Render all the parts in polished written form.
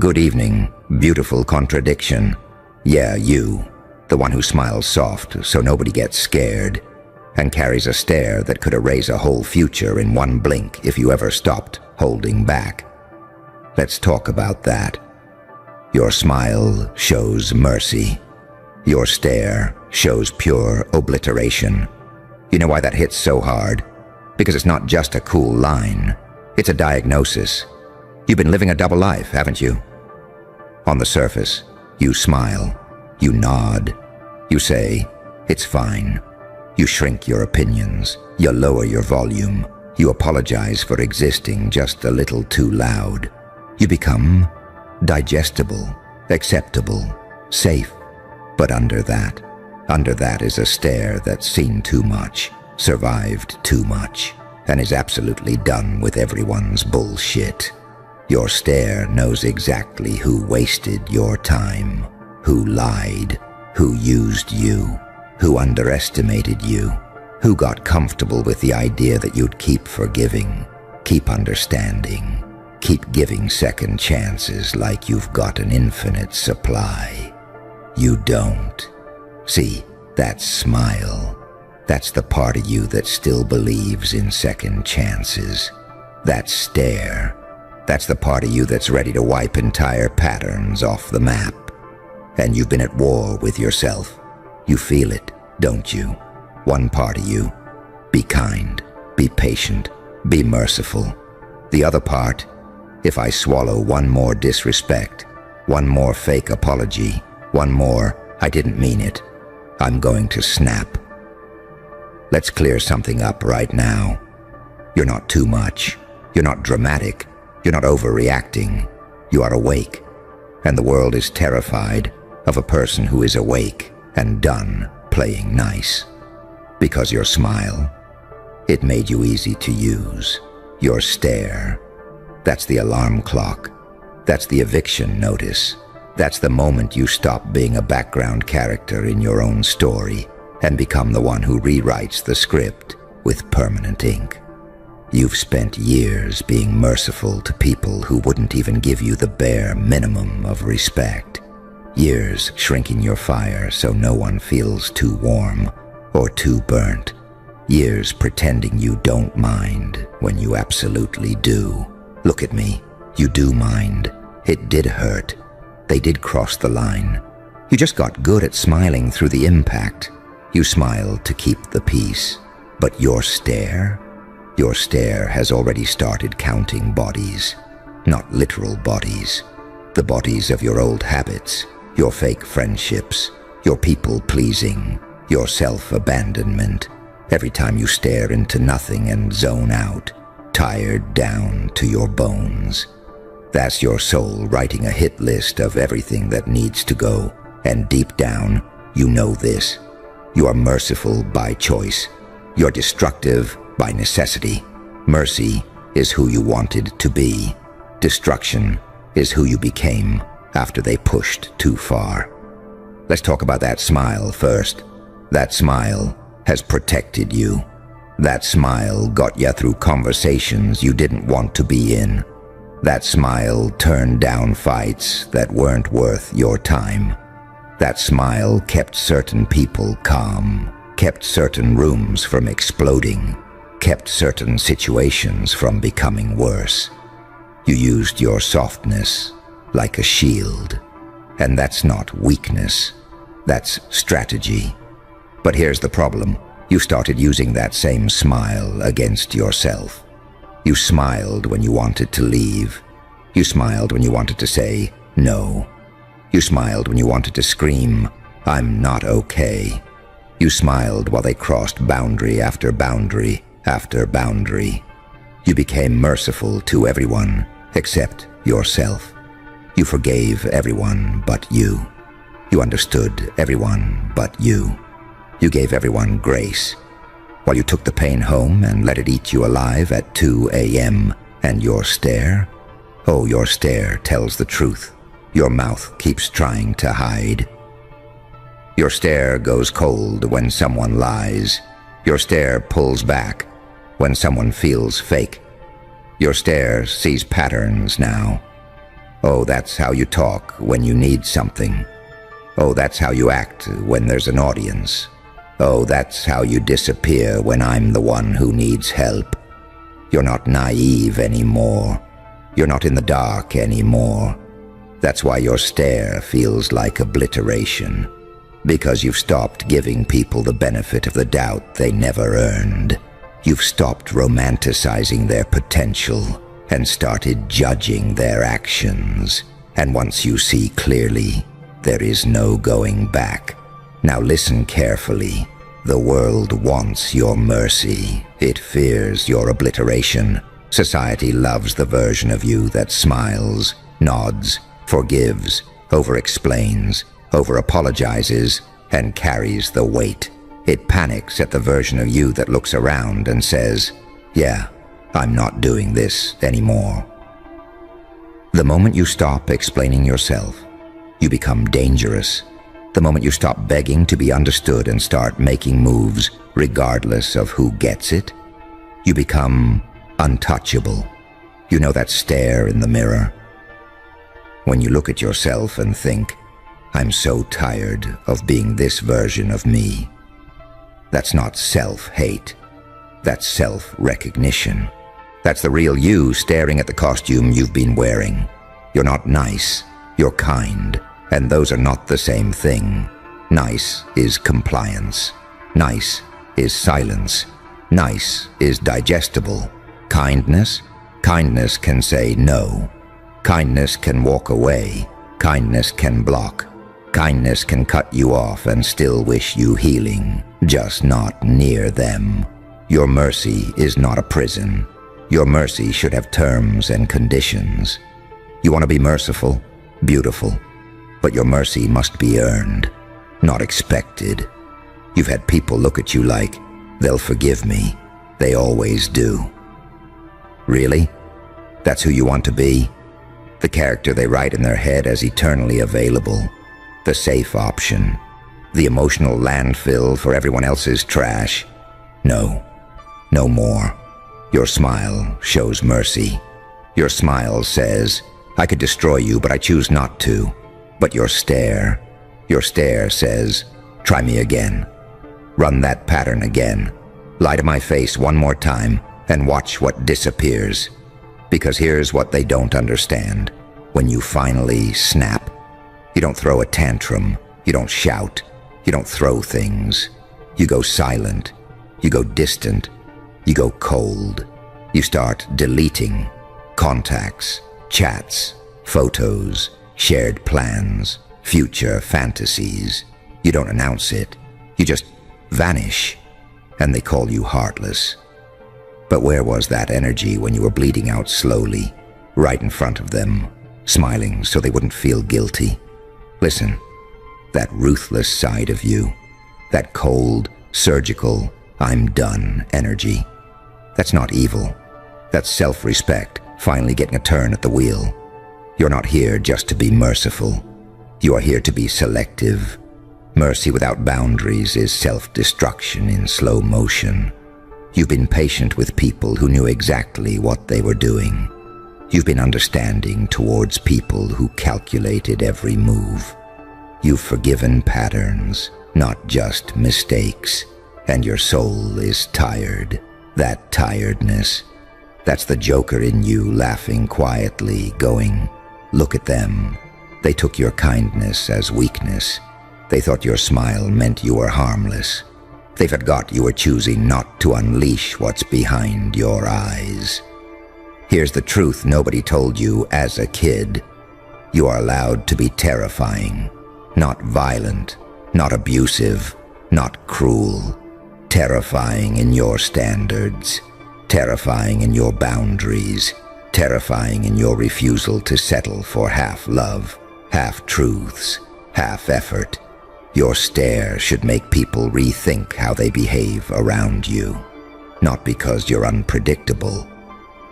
Good evening, beautiful contradiction. Yeah, you, the one who smiles soft so nobody gets scared, and carries a stare that could erase a whole future in one blink if you ever stopped holding back. Let's talk about that. Your smile shows mercy. Your stare shows pure obliteration. You know why that hits so hard? Because it's not just a cool line. It's a diagnosis. You've been living a double life, haven't you? On the surface, you smile, you nod, you say, "It's fine." You shrink your opinions, you lower your volume, you apologize for existing just a little too loud. You become digestible, acceptable, safe. But under that is a stare that's seen too much, survived too much, and is absolutely done with everyone's bullshit. Your stare knows exactly who wasted your time, who lied, who used you, who underestimated you, who got comfortable with the idea that you'd keep forgiving, keep understanding, keep giving second chances like you've got an infinite supply. You don't. See, that smile, that's the part of you that still believes in second chances. That stare, that's the part of you that's ready to wipe entire patterns off the map. And you've been at war with yourself. You feel it, don't you? One part of you, be kind, be patient, be merciful. The other part, if I swallow one more disrespect, one more fake apology, one more, "I didn't mean it," I'm going to snap. Let's clear something up right now. You're not too much. You're not dramatic. You're not overreacting. You are awake. And the world is terrified of a person who is awake and done playing nice. Because your smile, it made you easy to use. Your stare, that's the alarm clock. That's the eviction notice. That's the moment you stop being a background character in your own story and become the one who rewrites the script with permanent ink. You've spent years being merciful to people who wouldn't even give you the bare minimum of respect. Years shrinking your fire so no one feels too warm or too burnt. Years pretending you don't mind when you absolutely do. Look at me. You do mind. It did hurt. They did cross the line. You just got good at smiling through the impact. You smiled to keep the peace. But your stare has already started counting bodies. Not literal bodies. The bodies of your old habits, your fake friendships, your people-pleasing, your self-abandonment. Every time you stare into nothing and zone out, tired down to your bones. That's your soul writing a hit list of everything that needs to go. And deep down, you know this. You are merciful by choice. You're destructive by necessity. Mercy is who you wanted to be. Destruction is who you became after they pushed too far. Let's talk about that smile first. That smile has protected you. That smile got you through conversations you didn't want to be in. That smile turned down fights that weren't worth your time. That smile kept certain people calm, kept certain rooms from exploding, kept certain situations from becoming worse. You used your softness like a shield. And that's not weakness. That's strategy. But here's the problem. You started using that same smile against yourself. You smiled when you wanted to leave. You smiled when you wanted to say no. You smiled when you wanted to scream, "I'm not okay." You smiled while they crossed boundary after boundary after boundary. You became merciful to everyone except yourself. You forgave everyone but you. You understood everyone but you. You gave everyone grace. While you took the pain home and let it eat you alive at 2 a.m. And your stare? Oh, your stare tells the truth. Your mouth keeps trying to hide. Your stare goes cold when someone lies. Your stare pulls back when someone feels fake. Your stare sees patterns now. Oh, that's how you talk when you need something. Oh, that's how you act when there's an audience. Oh, that's how you disappear when I'm the one who needs help. You're not naive anymore. You're not in the dark anymore. That's why your stare feels like obliteration. Because you've stopped giving people the benefit of the doubt they never earned. You've stopped romanticizing their potential and started judging their actions. And once you see clearly, there is no going back. Now listen carefully. The world wants your mercy. It fears your obliteration. Society loves the version of you that smiles, nods, forgives, over-explains, over-apologizes, and carries the weight. It panics at the version of you that looks around and says, "Yeah, I'm not doing this anymore." The moment you stop explaining yourself, you become dangerous. The moment you stop begging to be understood and start making moves regardless of who gets it, you become untouchable. You know that stare in the mirror? When you look at yourself and think, "I'm so tired of being this version of me." That's not self-hate. That's self-recognition. That's the real you staring at the costume you've been wearing. You're not nice, you're kind, and those are not the same thing. Nice is compliance. Nice is silence. Nice is digestible. Kindness? Kindness can say no. Kindness can walk away. Kindness can block. Kindness can cut you off and still wish you healing, just not near them. Your mercy is not a prison. Your mercy should have terms and conditions. You want to be merciful? Beautiful. But your mercy must be earned, not expected. You've had people look at you like, "They'll forgive me. They always do." Really? That's who you want to be? The character they write in their head as eternally available. The safe option. The emotional landfill for everyone else's trash. No. No more. Your smile shows mercy. Your smile says, "I could destroy you, but I choose not to." But your stare says, "Try me again. Run that pattern again. Lie to my face one more time and watch what disappears." Because here's what they don't understand. When you finally snap, you don't throw a tantrum, you don't shout, you don't throw things. You go silent, you go distant, you go cold. You start deleting contacts, chats, photos, shared plans, future fantasies. You don't announce it, you just vanish, and they call you heartless. But where was that energy when you were bleeding out slowly, right in front of them, smiling so they wouldn't feel guilty? Listen, that ruthless side of you, that cold, surgical, "I'm done" energy, that's not evil. That's self-respect, finally getting a turn at the wheel. You're not here just to be merciful. You are here to be selective. Mercy without boundaries is self-destruction in slow motion. You've been patient with people who knew exactly what they were doing. You've been understanding towards people who calculated every move. You've forgiven patterns, not just mistakes, and your soul is tired. That tiredness, that's the joker in you laughing quietly, going, "Look at them. They took your kindness as weakness. They thought your smile meant you were harmless. They forgot you were choosing not to unleash what's behind your eyes." Here's the truth nobody told you as a kid. You are allowed to be terrifying, not violent, not abusive, not cruel. Terrifying in your standards, terrifying in your boundaries, terrifying in your refusal to settle for half love, half truths, half effort. Your stare should make people rethink how they behave around you. Not because you're unpredictable,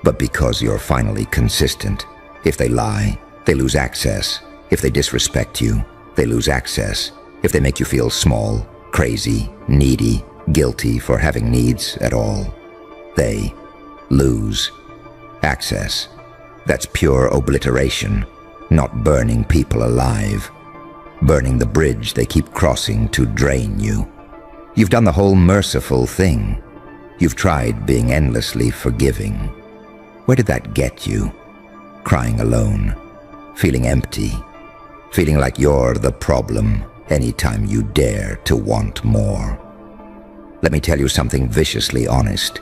but because you're finally consistent. If they lie, they lose access. If they disrespect you, they lose access. If they make you feel small, crazy, needy, guilty for having needs at all, they lose access. That's pure obliteration. not burning people alive, burning the bridge they keep crossing to drain you. You've done the whole merciful thing. You've tried being endlessly forgiving. Where did that get you? Crying alone, feeling empty, feeling like you're the problem anytime you dare to want more. Let me tell you something viciously honest.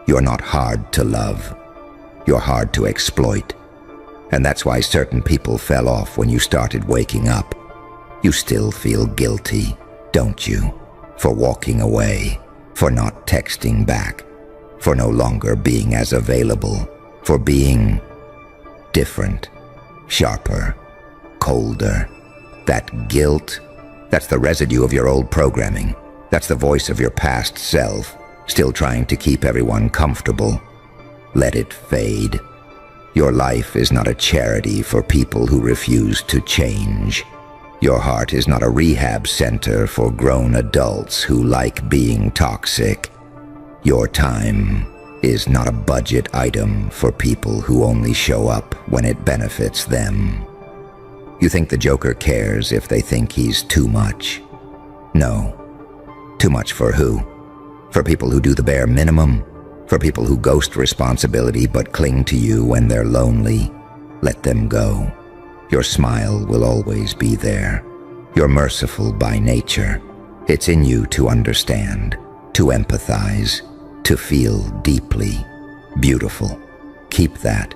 You're not hard to love. You're hard to exploit. And that's why certain people fell off when you started waking up. You still feel guilty, don't you? For walking away, for not texting back, for no longer being as available, for being different, sharper, colder. That guilt, that's the residue of your old programming. That's the voice of your past self, still trying to keep everyone comfortable. Let it fade. Your life is not a charity for people who refuse to change. Your heart is not a rehab center for grown adults who like being toxic. Your time is not a budget item for people who only show up when it benefits them. You think the Joker cares if they think he's too much? No. Too much for who? For people who do the bare minimum? For people who ghost responsibility but cling to you when they're lonely? Let them go. Your smile will always be there. You're merciful by nature. It's in you to understand, to empathize, to feel deeply. Beautiful. Keep that.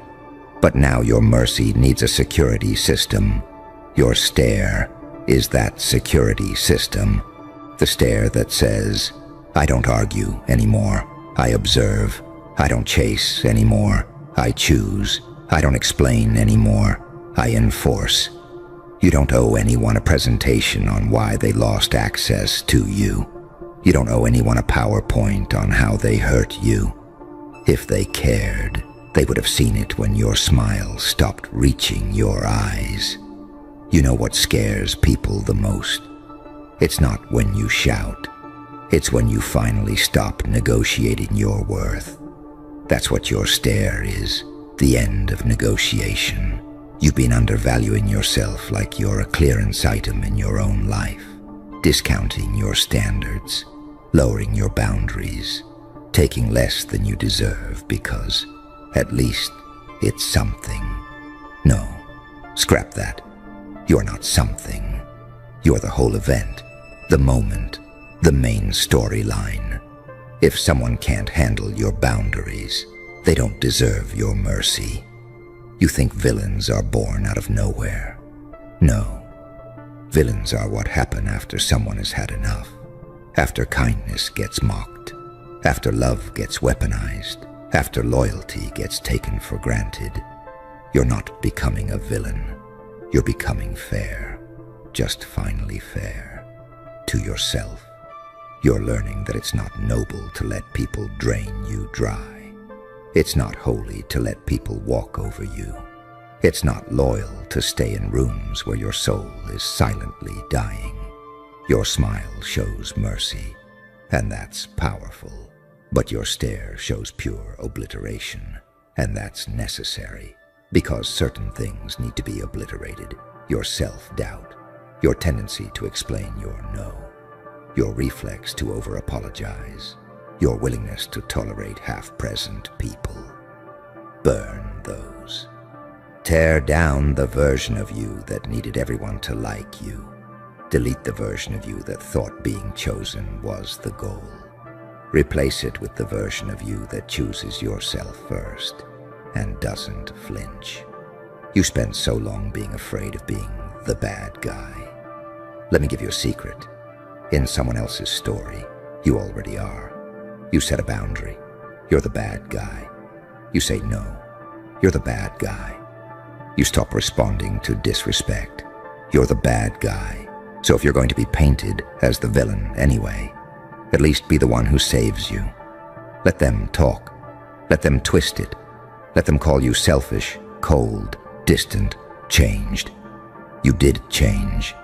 But now your mercy needs a security system. Your stare is that security system. The stare that says, I don't argue anymore. I observe. I don't chase anymore. I choose. I don't explain anymore. I enforce. You don't owe anyone a presentation on why they lost access to you. You don't owe anyone a PowerPoint on how they hurt you. If they cared, they would have seen it when your smile stopped reaching your eyes. You know what scares people the most? It's not when you shout. It's when you finally stop negotiating your worth. That's what your stare is, the end of negotiation. You've been undervaluing yourself like you're a clearance item in your own life, discounting your standards, lowering your boundaries, taking less than you deserve because at least it's something. No, scrap that. You're not something. You're the whole event, the moment, the main storyline. If someone can't handle your boundaries, they don't deserve your mercy. You think villains are born out of nowhere? No. Villains are what happen after someone has had enough, after kindness gets mocked, after love gets weaponized, after loyalty gets taken for granted. You're not becoming a villain. You're becoming fair, just finally fair, to yourself. You're learning that it's not noble to let people drain you dry. It's not holy to let people walk over you. It's not loyal to stay in rooms where your soul is silently dying. Your smile shows mercy, and that's powerful. But your stare shows pure obliteration, and that's necessary, because certain things need to be obliterated. Your self-doubt, your tendency to explain your no, your reflex to over-apologize, your willingness to tolerate half-present people. Burn those. Tear down the version of you that needed everyone to like you. Delete the version of you that thought being chosen was the goal. Replace it with the version of you that chooses yourself first and doesn't flinch. You spent so long being afraid of being the bad guy. Let me give you a secret. In someone else's story, you already are. You set a boundary. You're the bad guy. You say no. You're the bad guy. You stop responding to disrespect. You're the bad guy. So if you're going to be painted as the villain anyway, at least be the one who saves you. Let them talk. Let them twist it. Let them call you selfish, cold, distant, changed. You did change.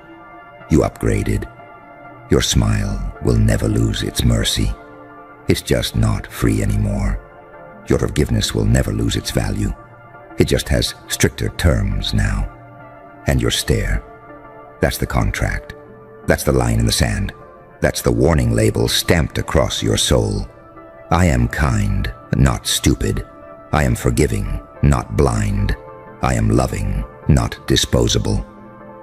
You upgraded. Your smile will never lose its mercy. It's just not free anymore. Your forgiveness will never lose its value. It just has stricter terms now. and your stare. That's the contract. That's the line in the sand. That's the warning label stamped across your soul. I am kind, not stupid. I am forgiving, not blind. I am loving, not disposable.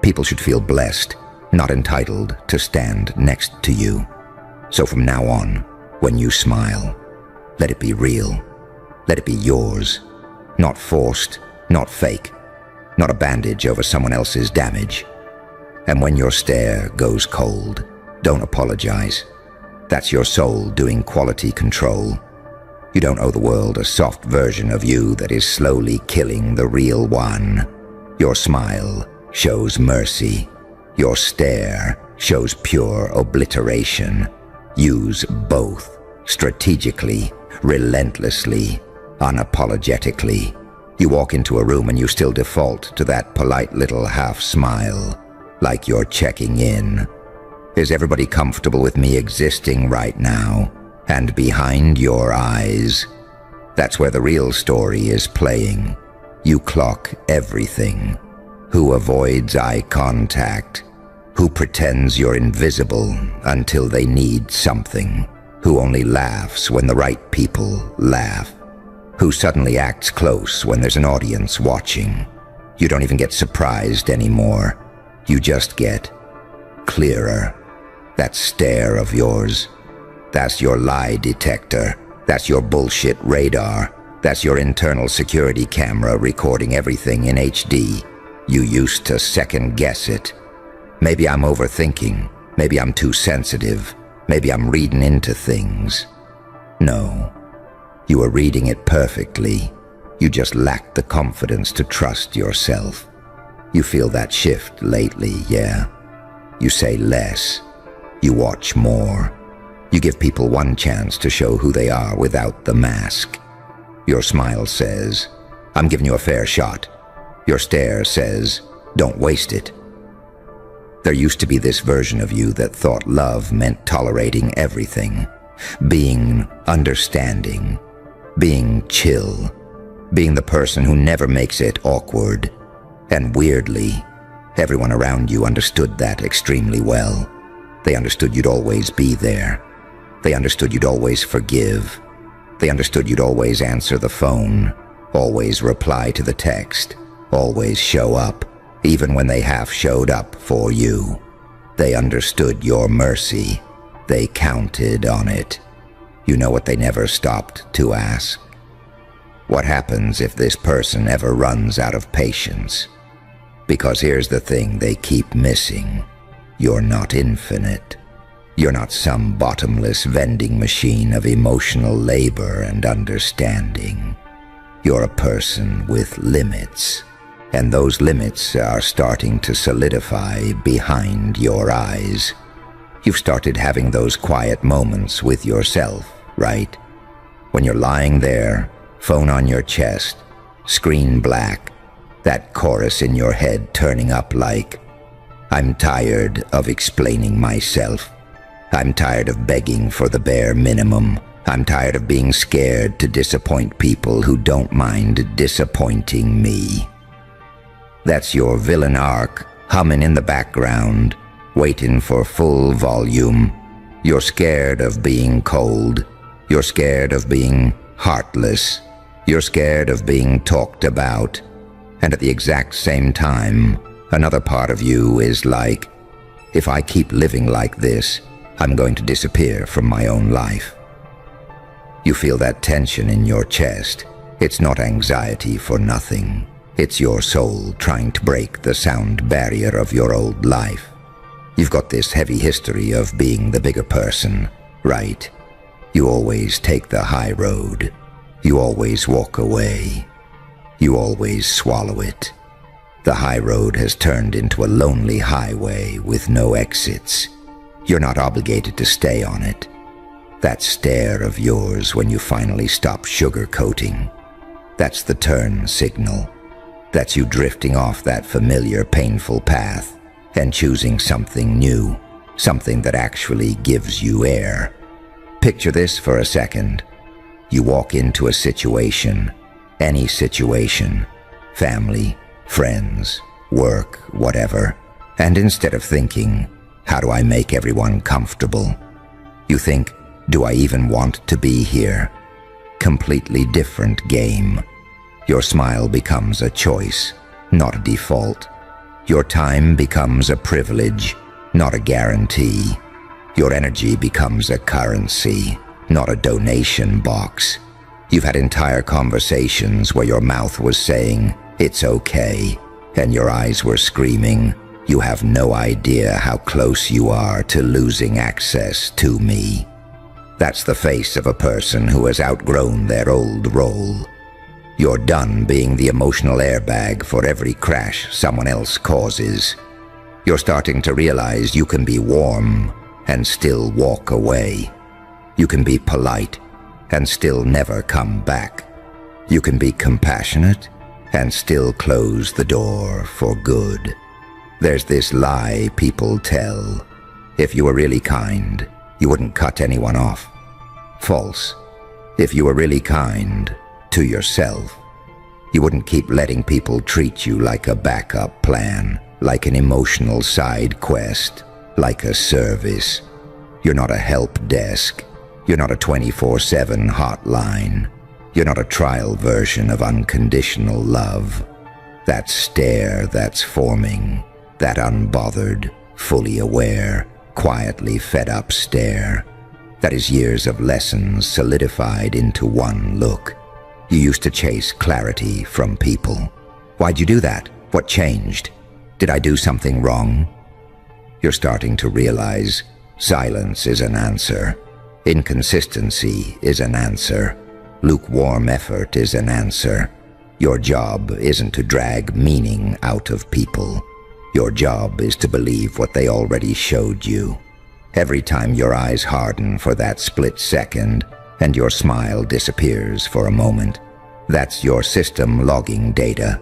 People should feel blessed, not entitled to stand next to you. So from now on, when you smile, let it be real. Let it be yours. Not forced, not fake. Not a bandage over someone else's damage. And when your stare goes cold, don't apologize. That's your soul doing quality control. You don't owe the world a soft version of you that is slowly killing the real one. Your smile shows mercy. Your stare shows pure obliteration. Use both, strategically, relentlessly, unapologetically. You walk into a room and you still default to that polite little half smile, like you're checking in. Is everybody comfortable with me existing right now? And behind your eyes, that's where the real story is playing. You clock everything. Who avoids eye contact? Who pretends you're invisible until they need something? Who only laughs when the right people laugh? Who suddenly acts close when there's an audience watching? You don't even get surprised anymore. You just get clearer. That stare of yours, that's your lie detector. That's your bullshit radar. That's your internal security camera recording everything in HD. You used to second guess it. Maybe I'm overthinking. Maybe I'm too sensitive. Maybe I'm reading into things. No, you were reading it perfectly. You just lacked the confidence to trust yourself. You feel that shift lately, yeah? You say less. You watch more. You give people one chance to show who they are without the mask. Your smile says, I'm giving you a fair shot. Your stare says, don't waste it. There used to be this version of you that thought love meant tolerating everything, being understanding, being chill, being the person who never makes it awkward. And weirdly, everyone around you understood that extremely well. They understood you'd always be there. They understood you'd always forgive. They understood you'd always answer the phone, always reply to the text, always show up, even when they half showed up for you. They understood your mercy. They counted on it. You know what they never stopped to ask? What happens if this person ever runs out of patience? Because here's the thing they keep missing. You're not infinite. You're not some bottomless vending machine of emotional labor and understanding. You're a person with limits, and those limits are starting to solidify behind your eyes. You've started having those quiet moments with yourself, right? When you're lying there, phone on your chest, screen black, that chorus in your head turning up like, I'm tired of explaining myself. I'm tired of begging for the bare minimum. I'm tired of being scared to disappoint people who don't mind disappointing me. That's your villain arc humming in the background, waiting for full volume. You're scared of being cold. You're scared of being heartless. You're scared of being talked about. And at the exact same time, another part of you is like, if I keep living like this, I'm going to disappear from my own life. You feel that tension in your chest. It's not anxiety for nothing. It's your soul trying to break the sound barrier of your old life. You've got this heavy history of being the bigger person, right? You always take the high road. You always walk away. You always swallow it. The high road has turned into a lonely highway with no exits. You're not obligated to stay on it. That stare of yours when you finally stop sugarcoating, that's the turn signal. That's you drifting off that familiar, painful path and choosing something new, something that actually gives you air. Picture this for a second. You walk into a situation, any situation, family, friends, work, whatever. And instead of thinking, how do I make everyone comfortable? You think, do I even want to be here? Completely different game. Your smile becomes a choice, not a default. Your time becomes a privilege, not a guarantee. Your energy becomes a currency, not a donation box. You've had entire conversations where your mouth was saying, it's okay, and your eyes were screaming, you have no idea how close you are to losing access to me. That's the face of a person who has outgrown their old role. You're done being the emotional airbag for every crash someone else causes. You're starting to realize you can be warm and still walk away. You can be polite and still never come back. You can be compassionate and still close the door for good. There's this lie people tell. If you were really kind, you wouldn't cut anyone off. False. If you were really kind to yourself, you wouldn't keep letting people treat you like a backup plan, like an emotional side quest, like a service. You're not a help desk. You're not a 24/7 hotline. You're not a trial version of unconditional love. That stare that's forming, that unbothered, fully aware, quietly fed up stare, that is years of lessons solidified into one look. You used to chase clarity from people. Why'd you do that? What changed? Did I do something wrong? You're starting to realize silence is an answer. Inconsistency is an answer. Lukewarm effort is an answer. Your job isn't to drag meaning out of people. Your job is to believe what they already showed you. Every time your eyes harden for that split second and your smile disappears for a moment, that's your system logging data.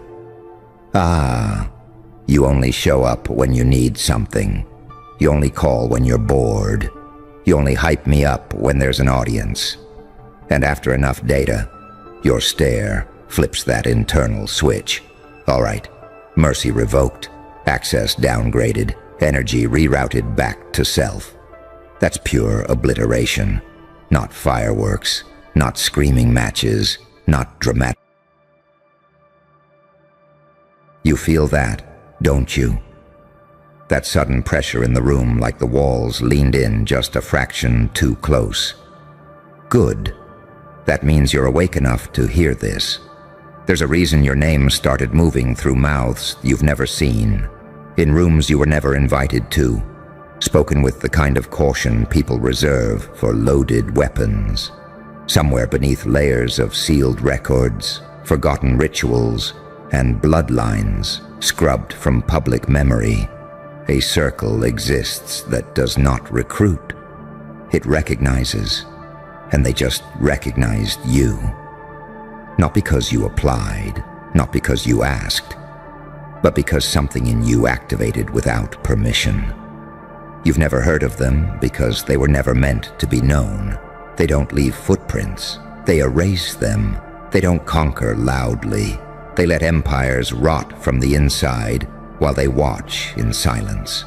Ah, you only show up when you need something. You only call when you're bored. You only hype me up when there's an audience. And after enough data, your stare flips that internal switch. All right, mercy revoked, access downgraded, energy rerouted back to self. That's pure obliteration, not fireworks, not screaming matches, not dramatic. You feel that, don't you? That sudden pressure in the room, like the walls leaned in just a fraction too close. Good. That means you're awake enough to hear this. There's a reason your name started moving through mouths you've never seen, in rooms you were never invited to, spoken with the kind of caution people reserve for loaded weapons. Somewhere beneath layers of sealed records, forgotten rituals, and bloodlines scrubbed from public memory, a circle exists that does not recruit. It recognizes, and they just recognized you. Not because you applied, not because you asked, but because something in you activated without permission. You've never heard of them because they were never meant to be known. They don't leave footprints. They erase them. They don't conquer loudly. They let empires rot from the inside while they watch in silence.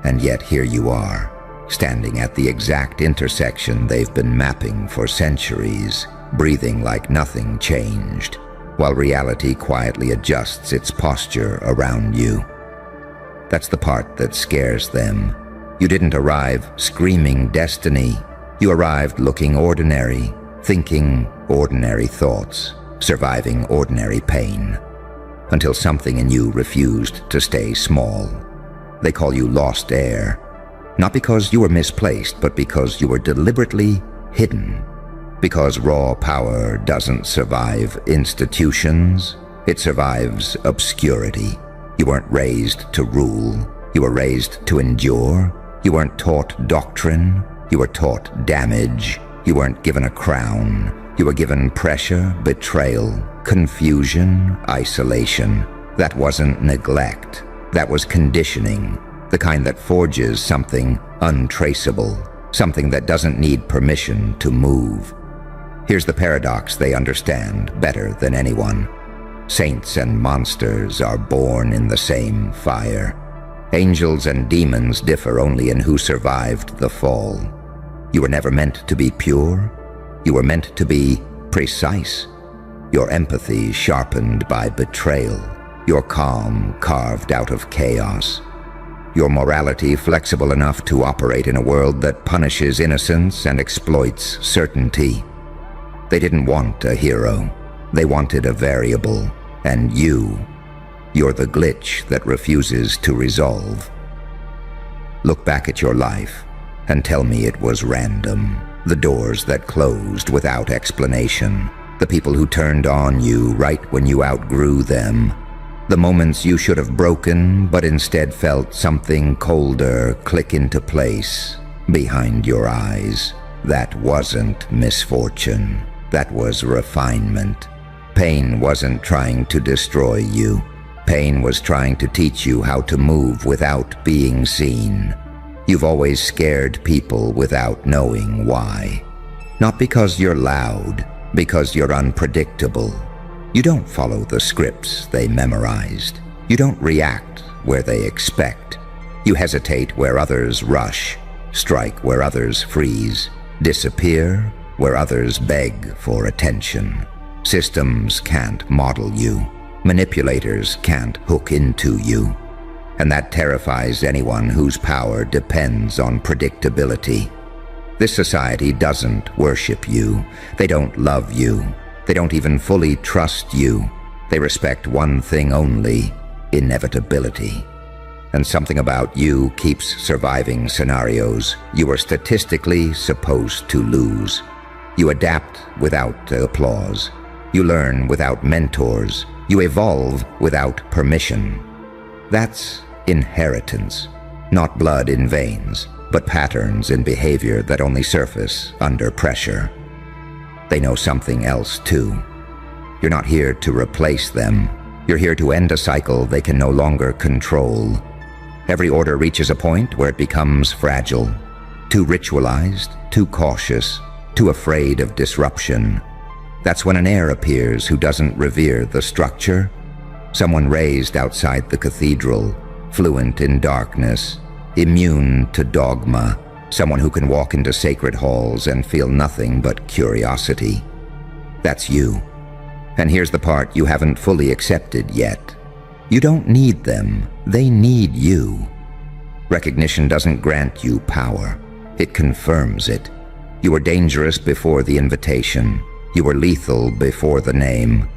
And yet here you are, standing at the exact intersection they've been mapping for centuries, breathing like nothing changed, while reality quietly adjusts its posture around you. That's the part that scares them. You didn't arrive screaming destiny. You arrived looking ordinary, thinking ordinary thoughts, surviving ordinary pain, until something in you refused to stay small. They call you lost air, not because you were misplaced, but because you were deliberately hidden. Because raw power doesn't survive institutions, it survives obscurity. You weren't raised to rule. You were raised to endure. You weren't taught doctrine. You were taught damage. You weren't given a crown. You were given pressure, betrayal, confusion, isolation. That wasn't neglect. That was conditioning, the kind that forges something untraceable, something that doesn't need permission to move. Here's the paradox they understand better than anyone. Saints and monsters are born in the same fire. Angels and demons differ only in who survived the fall. You were never meant to be pure. You were meant to be precise. Your empathy sharpened by betrayal. Your calm carved out of chaos. Your morality flexible enough to operate in a world that punishes innocence and exploits certainty. They didn't want a hero. They wanted a variable. And you're the glitch that refuses to resolve. Look back at your life and tell me it was random. The doors that closed without explanation. The people who turned on you right when you outgrew them. The moments you should have broken but instead felt something colder click into place behind your eyes. That wasn't misfortune. That was refinement. Pain wasn't trying to destroy you. Pain was trying to teach you how to move without being seen. You've always scared people without knowing why. Not because you're loud, because you're unpredictable. You don't follow the scripts they memorized. You don't react where they expect. You hesitate where others rush, strike where others freeze, disappear where others beg for attention. Systems can't model you. Manipulators can't hook into you. And that terrifies anyone whose power depends on predictability. This society doesn't worship you. They don't love you. They don't even fully trust you. They respect one thing only: inevitability. And something about you keeps surviving scenarios you are statistically supposed to lose. You adapt without applause. You learn without mentors. You evolve without permission. That's inheritance, not blood in veins, but patterns in behavior that only surface under pressure. They know something else too. You're not here to replace them. You're here to end a cycle they can no longer control. Every order reaches a point where it becomes fragile, too ritualized, too cautious, too afraid of disruption. That's when an heir appears who doesn't revere the structure. Someone raised outside the cathedral, fluent in darkness, immune to dogma. Someone who can walk into sacred halls and feel nothing but curiosity. That's you. And here's the part you haven't fully accepted yet. You don't need them. They need you. Recognition doesn't grant you power. It confirms it. You were dangerous before the invitation. You were lethal before the name.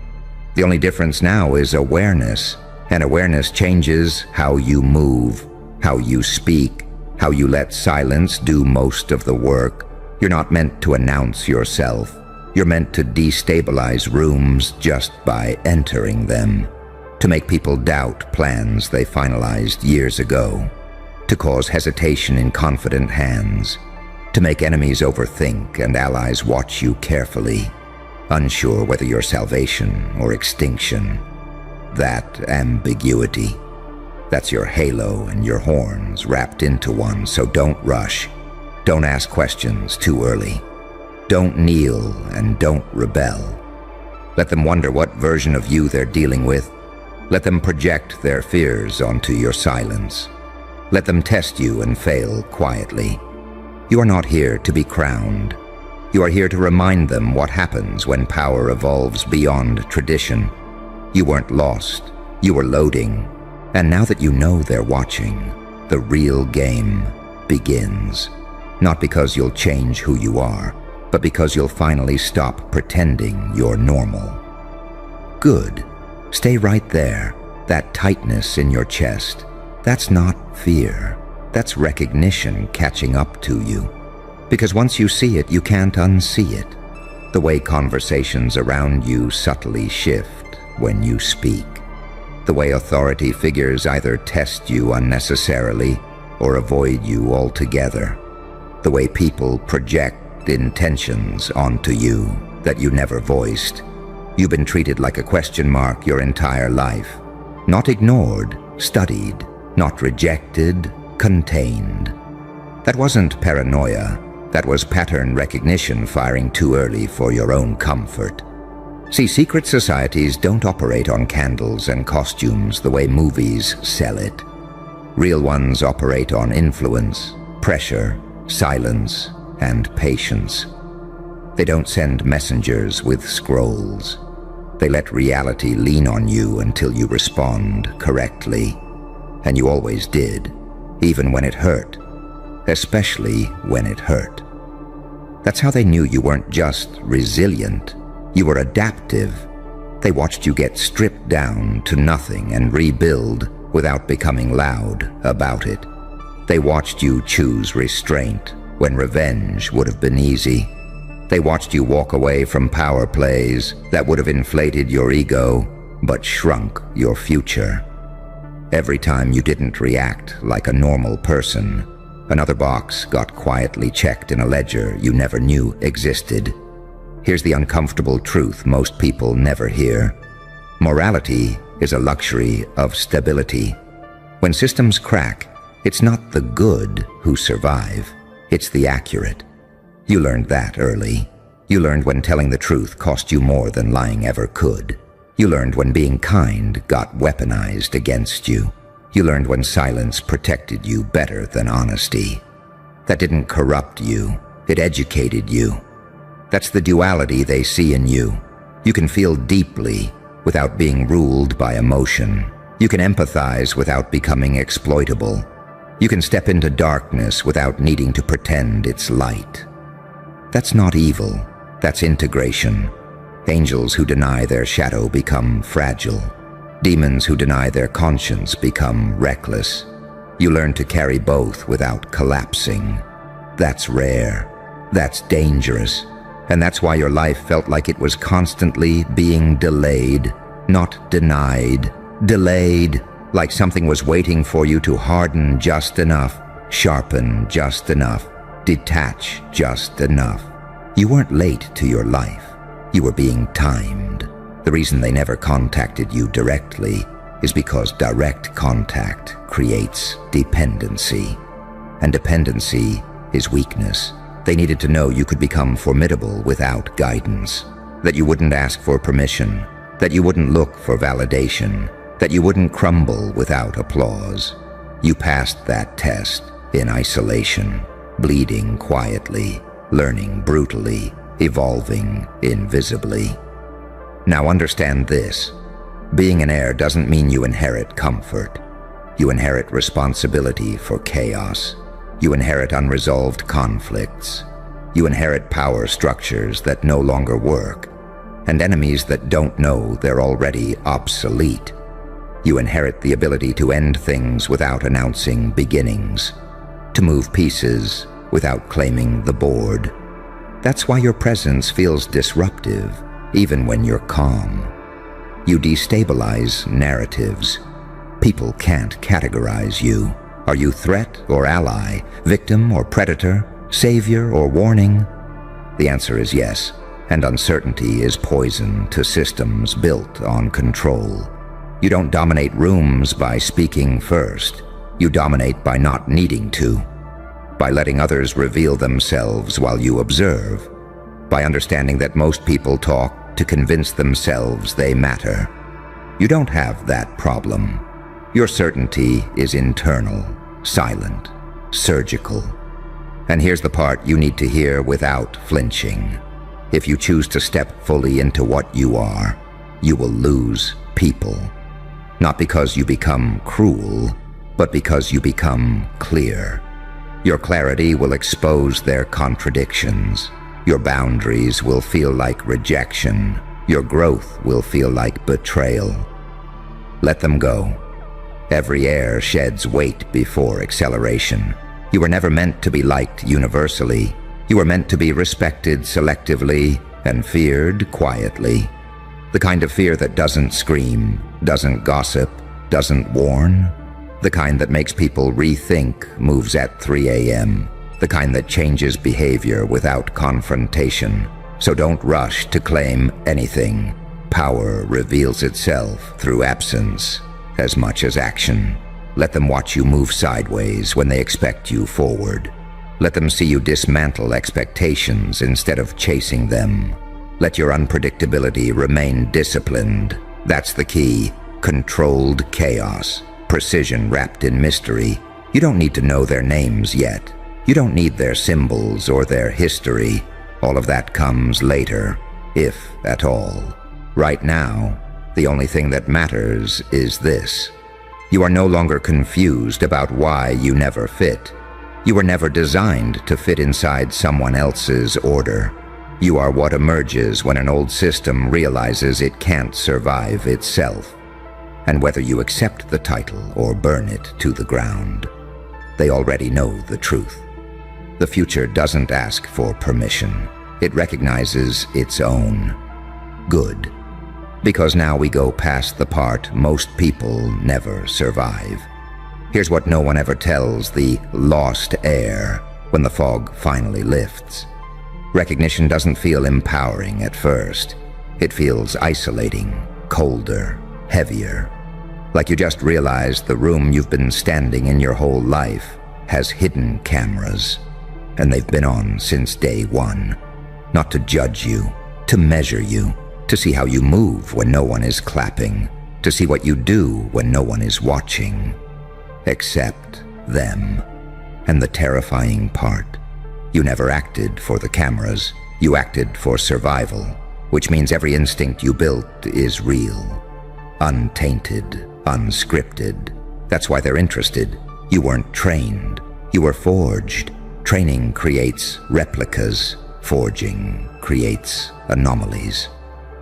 The only difference now is awareness, and awareness changes how you move, how you speak, how you let silence do most of the work. You're not meant to announce yourself. You're meant to destabilize rooms just by entering them, to make people doubt plans they finalized years ago, to cause hesitation in confident hands, to make enemies overthink and allies watch you carefully, unsure whether you're salvation or extinction. That ambiguity, that's your halo and your horns wrapped into one, so don't rush. Don't ask questions too early. Don't kneel and don't rebel. Let them wonder what version of you they're dealing with. Let them project their fears onto your silence. Let them test you and fail quietly. You are not here to be crowned. You are here to remind them what happens when power evolves beyond tradition. You weren't lost. You were loading. And now that you know they're watching, the real game begins. Not because you'll change who you are, but because you'll finally stop pretending you're normal. Good. Stay right there. That tightness in your chest. That's not fear. That's recognition catching up to you. Because once you see it, you can't unsee it. The way conversations around you subtly shift when you speak. The way authority figures either test you unnecessarily or avoid you altogether. The way people project intentions onto you that you never voiced. You've been treated like a question mark your entire life. Not ignored, studied, not rejected, contained. That wasn't paranoia. That was pattern recognition firing too early for your own comfort. See, secret societies don't operate on candles and costumes the way movies sell it. Real ones operate on influence, pressure, silence, and patience. They don't send messengers with scrolls. They let reality lean on you until you respond correctly. And you always did, even when it hurt. Especially when it hurt. That's how they knew you weren't just resilient. You were adaptive. They watched you get stripped down to nothing and rebuild without becoming loud about it. They watched you choose restraint when revenge would have been easy. They watched you walk away from power plays that would have inflated your ego but shrunk your future. Every time you didn't react like a normal person, another box got quietly checked in a ledger you never knew existed. Here's the uncomfortable truth most people never hear. Morality is a luxury of stability. When systems crack, it's not the good who survive, it's the accurate. You learned that early. You learned when telling the truth cost you more than lying ever could. You learned when being kind got weaponized against you. You learned when silence protected you better than honesty. That didn't corrupt you, it educated you. That's the duality they see in you. You can feel deeply without being ruled by emotion. You can empathize without becoming exploitable. You can step into darkness without needing to pretend it's light. That's not evil, that's integration. Angels who deny their shadow become fragile. Demons who deny their conscience become reckless. You learn to carry both without collapsing. That's rare. That's dangerous. And that's why your life felt like it was constantly being delayed, not denied. Delayed, like something was waiting for you to harden just enough, sharpen just enough, detach just enough. You weren't late to your life. You were being timed. The reason they never contacted you directly is because direct contact creates dependency. And dependency is weakness. They needed to know you could become formidable without guidance, that you wouldn't ask for permission, that you wouldn't look for validation, that you wouldn't crumble without applause. You passed that test in isolation, bleeding quietly, learning brutally, evolving invisibly. Now understand this. Being an heir doesn't mean you inherit comfort. You inherit responsibility for chaos. You inherit unresolved conflicts. You inherit power structures that no longer work, and enemies that don't know they're already obsolete. You inherit the ability to end things without announcing beginnings, to move pieces without claiming the board. That's why your presence feels disruptive, even when you're calm. You destabilize narratives. People can't categorize you. Are you threat or ally, victim or predator, savior or warning? The answer is yes, and uncertainty is poison to systems built on control. You don't dominate rooms by speaking first. You dominate by not needing to, by letting others reveal themselves while you observe, by understanding that most people talk to convince themselves they matter. You don't have that problem. Your certainty is internal, silent, surgical. And here's the part you need to hear without flinching. If you choose to step fully into what you are, you will lose people. Not because you become cruel, but because you become clear. Your clarity will expose their contradictions. Your boundaries will feel like rejection. Your growth will feel like betrayal. Let them go. Every heir sheds weight before acceleration. You were never meant to be liked universally. You were meant to be respected selectively and feared quietly. The kind of fear that doesn't scream, doesn't gossip, doesn't warn. The kind that makes people rethink moves at 3 a.m. The kind that changes behavior without confrontation. So don't rush to claim anything. Power reveals itself through absence as much as action. Let them watch you move sideways when they expect you forward. Let them see you dismantle expectations instead of chasing them. Let your unpredictability remain disciplined. That's the key. Controlled chaos. Precision wrapped in mystery. You don't need to know their names yet. You don't need their symbols or their history. All of that comes later, if at all. Right now, the only thing that matters is this. You are no longer confused about why you never fit. You were never designed to fit inside someone else's order. You are what emerges when an old system realizes it can't survive itself. And whether you accept the title or burn it to the ground, they already know the truth. The future doesn't ask for permission. It recognizes its own. Good. Because now we go past the part most people never survive. Here's what no one ever tells the lost heir when the fog finally lifts. Recognition doesn't feel empowering at first. It feels isolating, colder, heavier. Like you just realized the room you've been standing in your whole life has hidden cameras. And they've been on since day one. Not to judge you, to measure you, to see how you move when no one is clapping, to see what you do when no one is watching. Except them. And the terrifying part, you never acted for the cameras. You acted for survival, which means every instinct you built is real. Untainted, unscripted. That's why they're interested. You weren't trained. You were forged. Training creates replicas. Forging creates anomalies.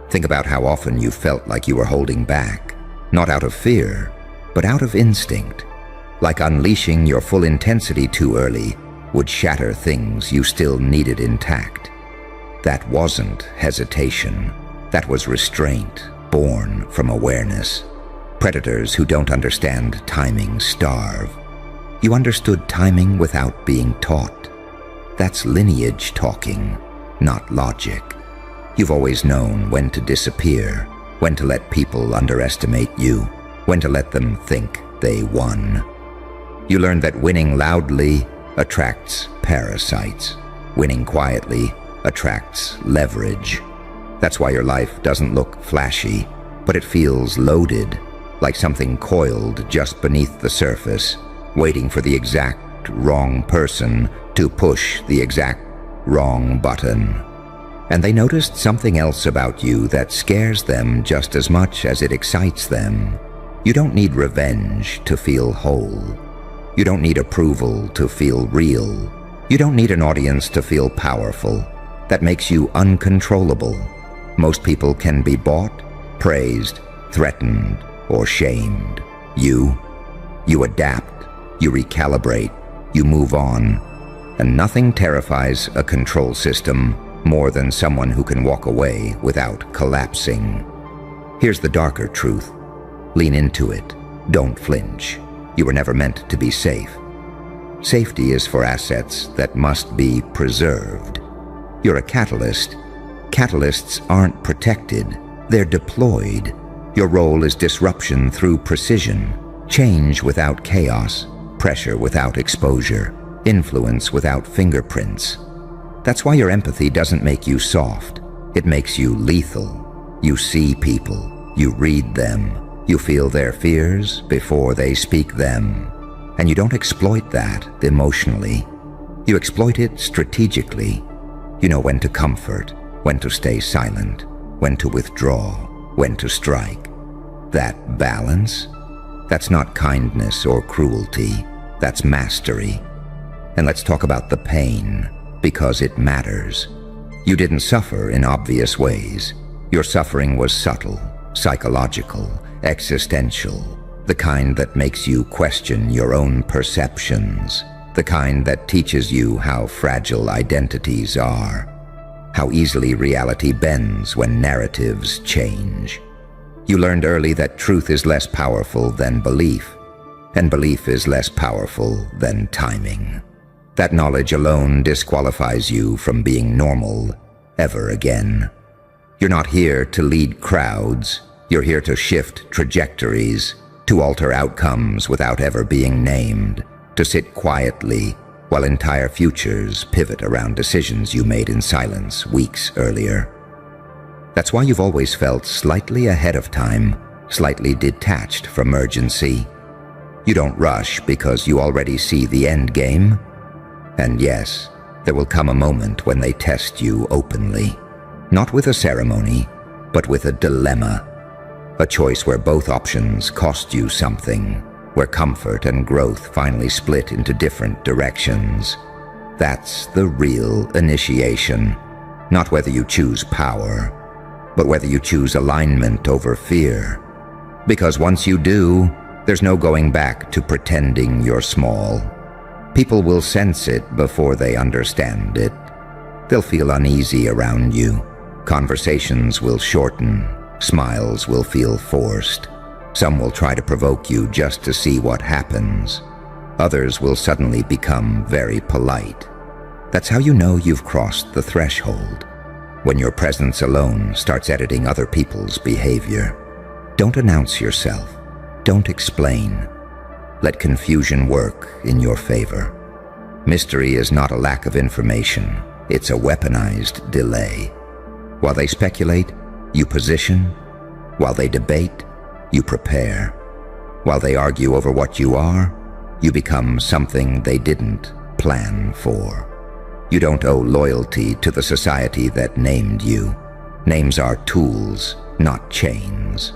Think about how often you felt like you were holding back, not out of fear, but out of instinct. Like unleashing your full intensity too early would shatter things you still needed intact. That wasn't hesitation. That was restraint, born from awareness. Predators who don't understand timing starve. You understood timing without being taught. That's lineage talking, not logic. You've always known when to disappear, when to let people underestimate you, when to let them think they won. You learned that winning loudly attracts parasites. Winning quietly attracts leverage. That's why your life doesn't look flashy, but it feels loaded, like something coiled just beneath the surface, waiting for the exact wrong person to push the exact wrong button. And they noticed something else about you that scares them just as much as it excites them. You don't need revenge to feel whole. You don't need approval to feel real. You don't need an audience to feel powerful. That makes you uncontrollable. Most people can be bought, praised, threatened, or shamed. You adapt, you recalibrate, you move on. And nothing terrifies a control system more than someone who can walk away without collapsing. Here's the darker truth. Lean into it. Don't flinch. You were never meant to be safe. Safety is for assets that must be preserved. You're a catalyst. Catalysts aren't protected. They're deployed. Your role is disruption through precision, change without chaos, pressure without exposure, influence without fingerprints. That's why your empathy doesn't make you soft. It makes you lethal. You see people. You read them. You feel their fears before they speak them. And you don't exploit that emotionally. You exploit it strategically. You know when to comfort, when to stay silent, when to withdraw, when to strike. That balance, that's not kindness or cruelty. That's mastery. And let's talk about the pain, because it matters. You didn't suffer in obvious ways. Your suffering was subtle, psychological, existential, the kind that makes you question your own perceptions, the kind that teaches you how fragile identities are, how easily reality bends when narratives change. You learned early that truth is less powerful than belief, and belief is less powerful than timing. That knowledge alone disqualifies you from being normal ever again. You're not here to lead crowds. You're here to shift trajectories, to alter outcomes without ever being named, to sit quietly while entire futures pivot around decisions you made in silence weeks earlier. That's why you've always felt slightly ahead of time, slightly detached from urgency. You don't rush because you already see the end game. And yes, there will come a moment when they test you openly, not with a ceremony, but with a dilemma, a choice where both options cost you something, where comfort and growth finally split into different directions. That's the real initiation, not whether you choose power, but whether you choose alignment over fear. Because once you do, there's no going back to pretending you're small. People will sense it before they understand it. They'll feel uneasy around you. Conversations will shorten. Smiles will feel forced. Some will try to provoke you just to see what happens. Others will suddenly become very polite. That's how you know you've crossed the threshold. When your presence alone starts editing other people's behavior. Don't announce yourself. Don't explain. Let confusion work in your favor. Mystery is not a lack of information. It's a weaponized delay. While they speculate, you position. While they debate, you prepare. While they argue over what you are, you become something they didn't plan for. You don't owe loyalty to the society that named you. Names are tools, not chains.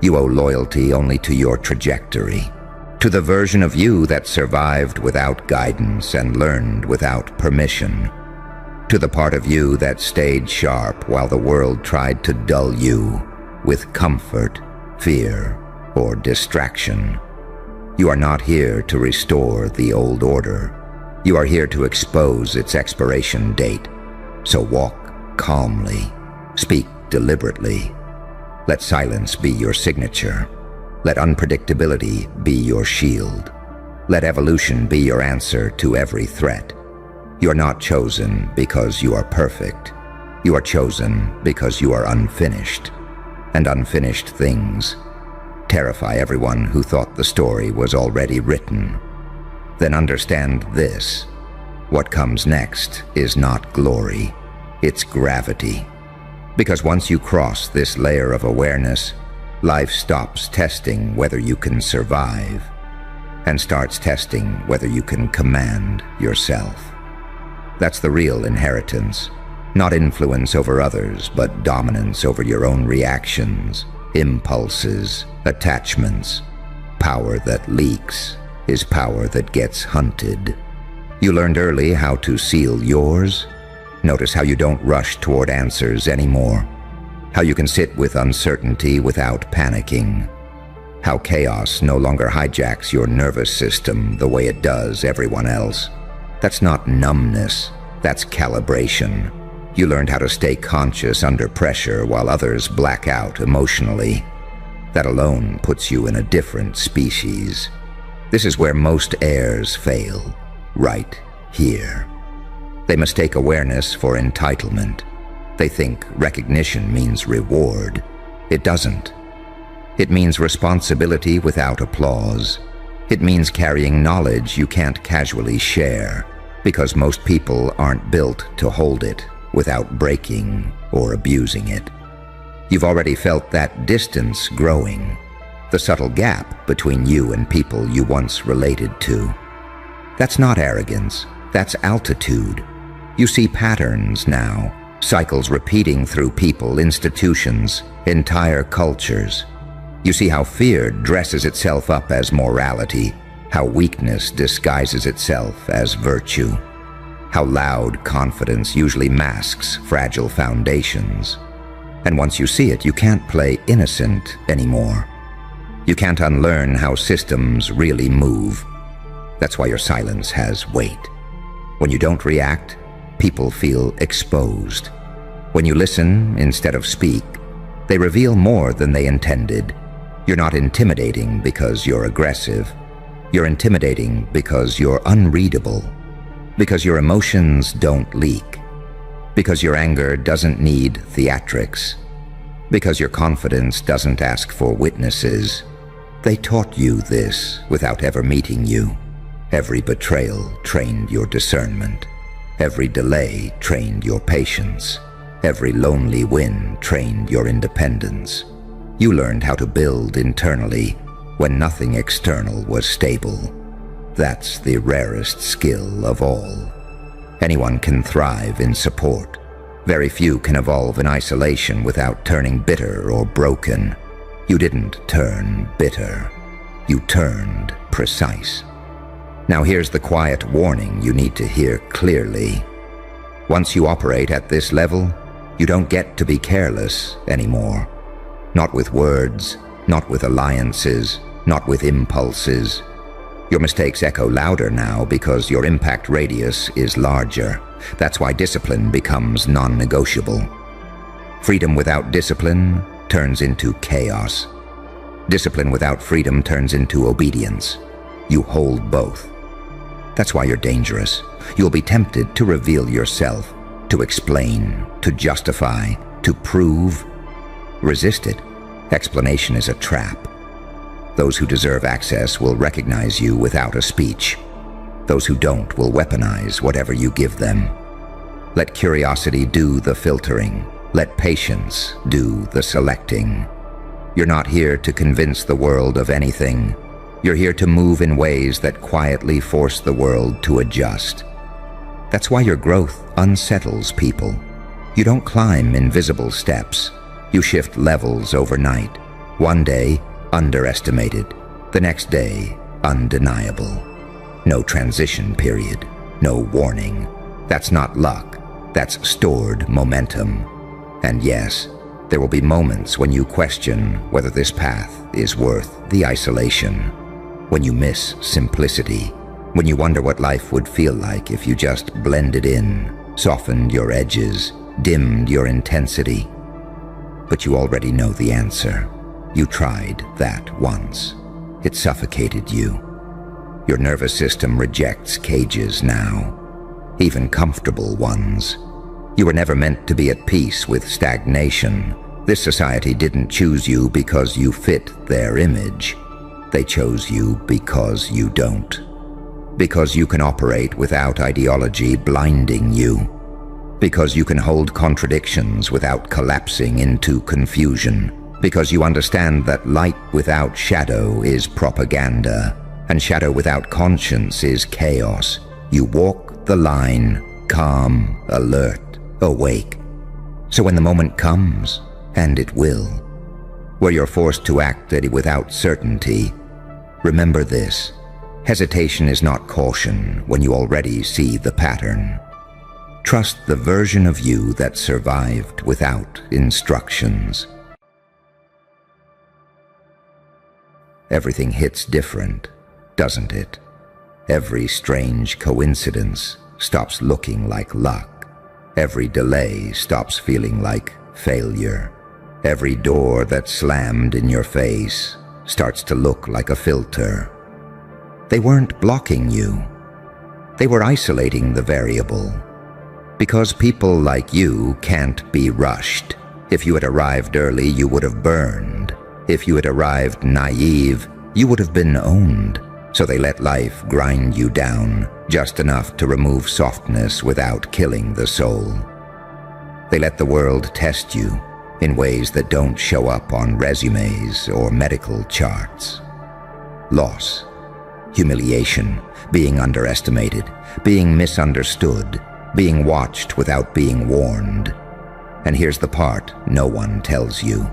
You owe loyalty only to your trajectory, to the version of you that survived without guidance and learned without permission, to the part of you that stayed sharp while the world tried to dull you with comfort, fear, or distraction. You are not here to restore the old order. You are here to expose its expiration date. So walk calmly, speak deliberately. Let silence be your signature. Let unpredictability be your shield. Let evolution be your answer to every threat. You are not chosen because you are perfect. You are chosen because you are unfinished. And unfinished things terrify everyone who thought the story was already written. Then understand this. What comes next is not glory, it's gravity. Because once you cross this layer of awareness, life stops testing whether you can survive and starts testing whether you can command yourself. That's the real inheritance. Not influence over others, but dominance over your own reactions, impulses, attachments. Power that leaks is power that gets hunted. You learned early how to seal yours. Notice how you don't rush toward answers anymore. How you can sit with uncertainty without panicking. How chaos no longer hijacks your nervous system the way it does everyone else. That's not numbness, that's calibration. You learned how to stay conscious under pressure while others black out emotionally. That alone puts you in a different species. This is where most heirs fail, right here. They mistake awareness for entitlement. They think recognition means reward. It doesn't. It means responsibility without applause. It means carrying knowledge you can't casually share, because most people aren't built to hold it without breaking or abusing it. You've already felt that distance growing, the subtle gap between you and people you once related to. That's not arrogance, that's altitude. You see patterns now, cycles repeating through people, institutions, entire cultures. You see how fear dresses itself up as morality, how weakness disguises itself as virtue, how loud confidence usually masks fragile foundations. And once you see it, you can't play innocent anymore. You can't unlearn how systems really move. That's why your silence has weight. When you don't react, people feel exposed. When you listen instead of speak, they reveal more than they intended. You're not intimidating because you're aggressive. You're intimidating because you're unreadable. Because your emotions don't leak. Because your anger doesn't need theatrics. Because your confidence doesn't ask for witnesses. They taught you this without ever meeting you. Every betrayal trained your discernment. Every delay trained your patience. Every lonely win trained your independence. You learned how to build internally when nothing external was stable. That's the rarest skill of all. Anyone can thrive in support. Very few can evolve in isolation without turning bitter or broken. You didn't turn bitter. You turned precise. Now here's the quiet warning you need to hear clearly. Once you operate at this level, you don't get to be careless anymore. Not with words, not with alliances, not with impulses. Your mistakes echo louder now because your impact radius is larger. That's why discipline becomes non-negotiable. Freedom without discipline turns into chaos. Discipline without freedom turns into obedience. You hold both. That's why you're dangerous. You'll be tempted to reveal yourself, to explain, to justify, to prove. Resist it. Explanation is a trap. Those who deserve access will recognize you without a speech. Those who don't will weaponize whatever you give them. Let curiosity do the filtering. Let patience do the selecting. You're not here to convince the world of anything. You're here to move in ways that quietly force the world to adjust. That's why your growth unsettles people. You don't climb invisible steps. You shift levels overnight. One day, underestimated. The next day, undeniable. No transition period. No warning. That's not luck. That's stored momentum. And yes, there will be moments when you question whether this path is worth the isolation. When you miss simplicity. When you wonder what life would feel like if you just blended in, softened your edges, dimmed your intensity. But you already know the answer. You tried that once. It suffocated you. Your nervous system rejects cages now, even comfortable ones. You were never meant to be at peace with stagnation. This society didn't choose you because you fit their image. They chose you because you don't. Because you can operate without ideology blinding you. Because you can hold contradictions without collapsing into confusion. Because you understand that light without shadow is propaganda, and shadow without conscience is chaos. You walk the line, calm, alert, awake. So when the moment comes, and it will, where you're forced to act without certainty, remember this. Hesitation is not caution when you already see the pattern. Trust the version of you that survived without instructions. Everything hits different, doesn't it? Every strange coincidence stops looking like luck. Every delay stops feeling like failure. Every door that slammed in your face starts to look like a filter. They weren't blocking you. They were isolating the variable. Because people like you can't be rushed. If you had arrived early, you would have burned. If you had arrived naive, you would have been owned. So they let life grind you down, just enough to remove softness without killing the soul. They let the world test you in ways that don't show up on resumes or medical charts. Loss, humiliation, being underestimated, being misunderstood, being watched without being warned. And here's the part no one tells you.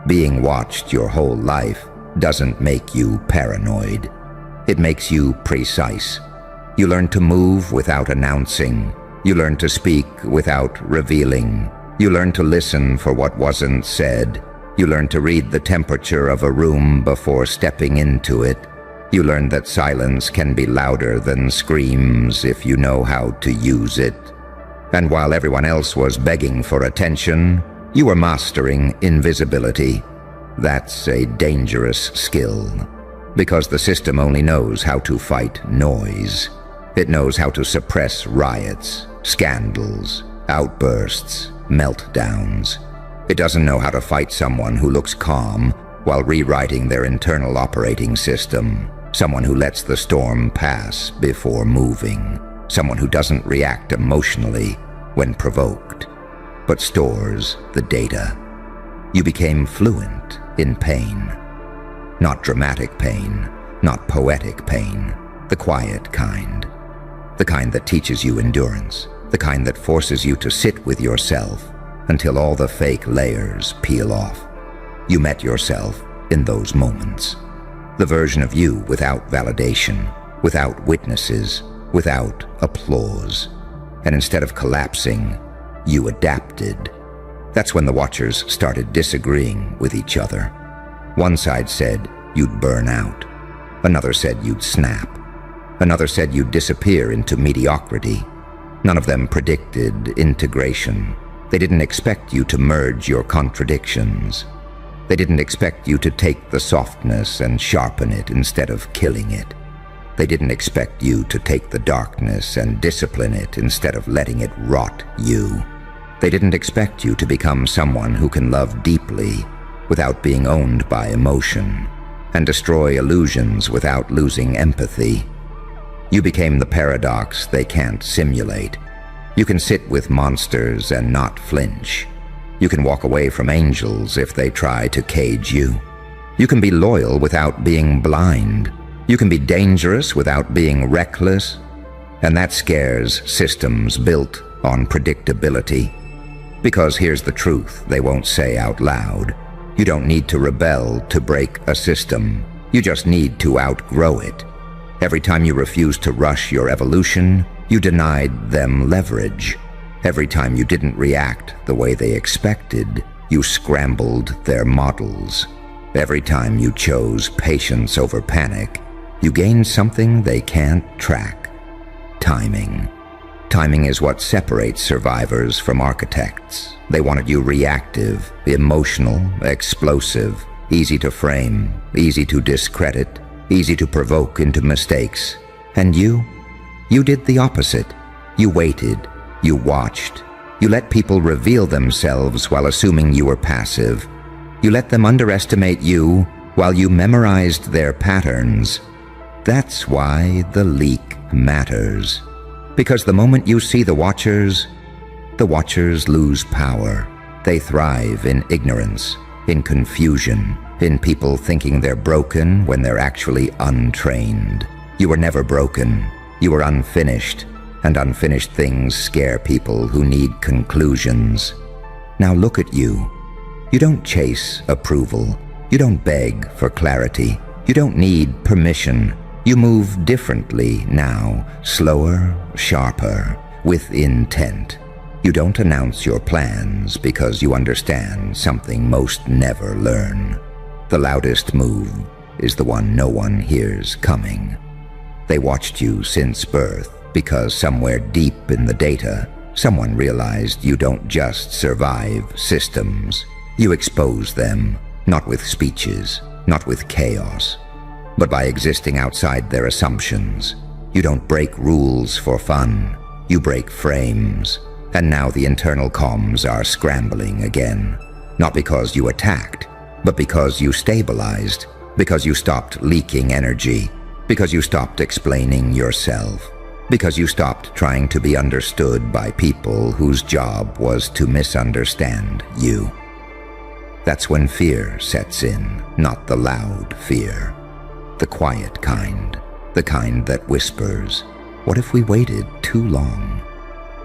Being watched your whole life doesn't make you paranoid. It makes you precise. You learn to move without announcing. You learn to speak without revealing. You learn to listen for what wasn't said. You learn to read the temperature of a room before stepping into it. You learn that silence can be louder than screams if you know how to use it. And while everyone else was begging for attention, you were mastering invisibility. That's a dangerous skill, because the system only knows how to fight noise. It knows how to suppress riots, scandals, outbursts, meltdowns. It doesn't know how to fight someone who looks calm while rewriting their internal operating system, someone who lets the storm pass before moving, someone who doesn't react emotionally when provoked. but stores the data. You became fluent in pain. Not dramatic pain, not poetic pain, the quiet kind. The kind that teaches you endurance, the kind that forces you to sit with yourself until all the fake layers peel off. You met yourself in those moments. The version of you without validation, without witnesses, without applause. And instead of collapsing, you adapted. That's when the watchers started disagreeing with each other. One side said you'd burn out. Another said you'd snap. Another said you'd disappear into mediocrity. None of them predicted integration. They didn't expect you to merge your contradictions. They didn't expect you to take the softness and sharpen it instead of killing it. They didn't expect you to take the darkness and discipline it instead of letting it rot you. They didn't expect you to become someone who can love deeply without being owned by emotion, and destroy illusions without losing empathy. You became the paradox they can't simulate. You can sit with monsters and not flinch. You can walk away from angels if they try to cage you. You can be loyal without being blind. You can be dangerous without being reckless. And that scares systems built on predictability. Because here's the truth they won't say out loud. You don't need to rebel to break a system. You just need to outgrow it. Every time you refuse to rush your evolution, you denied them leverage. Every time you didn't react the way they expected, you scrambled their models. Every time you chose patience over panic, you gained something they can't track: timing. Timing is what separates survivors from architects. They wanted you reactive, emotional, explosive, easy to frame, easy to discredit, easy to provoke into mistakes. And you did the opposite. You waited, you watched, you let people reveal themselves while assuming you were passive. You let them underestimate you while you memorized their patterns. That's why the leak matters. Because the moment you see the watchers lose power. They thrive in ignorance, in confusion, in people thinking they're broken when they're actually untrained. You were never broken. You were unfinished, and unfinished things scare people who need conclusions. Now look at you. You don't chase approval. You don't beg for clarity. You don't need permission. You move differently now, slower, sharper, with intent. You don't announce your plans because you understand something most never learn. The loudest move is the one no one hears coming. They watched you since birth because somewhere deep in the data, someone realized you don't just survive systems. You expose them, not with speeches, not with chaos, but by existing outside their assumptions. You don't break rules for fun. You break frames. And now the internal comms are scrambling again. Not because you attacked, but because you stabilized, because you stopped leaking energy, because you stopped explaining yourself, because you stopped trying to be understood by people whose job was to misunderstand you. That's when fear sets in, not the loud fear. The quiet kind, the kind that whispers, "What if we waited too long?"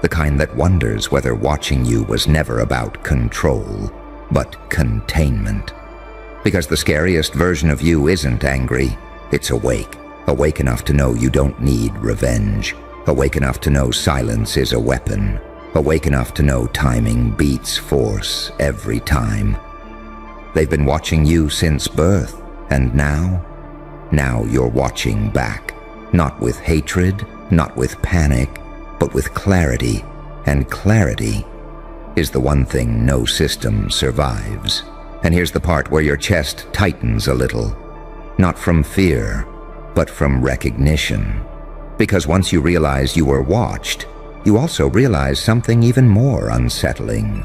The kind that wonders whether watching you was never about control, but containment. Because the scariest version of you isn't angry, it's awake. Awake enough to know you don't need revenge. Awake enough to know silence is a weapon. Awake enough to know timing beats force every time. They've been watching you since birth, and now you're watching back. Not with hatred, not with panic, but with clarity. And clarity is the one thing no system survives. And here's the part where your chest tightens a little. Not from fear, but from recognition. Because once you realize you were watched, you also realize something even more unsettling.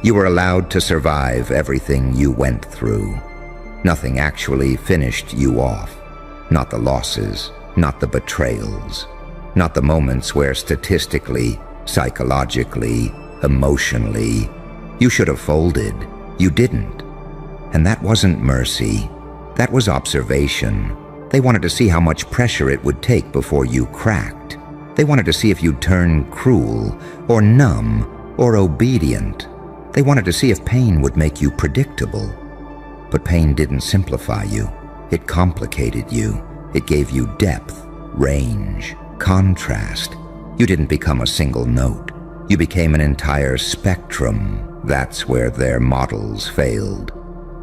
You were allowed to survive everything you went through. Nothing actually finished you off. Not the losses, not the betrayals, not the moments where statistically, psychologically, emotionally. You should have folded. You didn't. And that wasn't mercy. That was observation. They wanted to see how much pressure it would take before you cracked. They wanted to see if you'd turn cruel, or numb, or obedient. They wanted to see if pain would make you predictable. But pain didn't simplify you. It complicated you. It gave you depth, range, contrast. You didn't become a single note. You became an entire spectrum. That's where their models failed.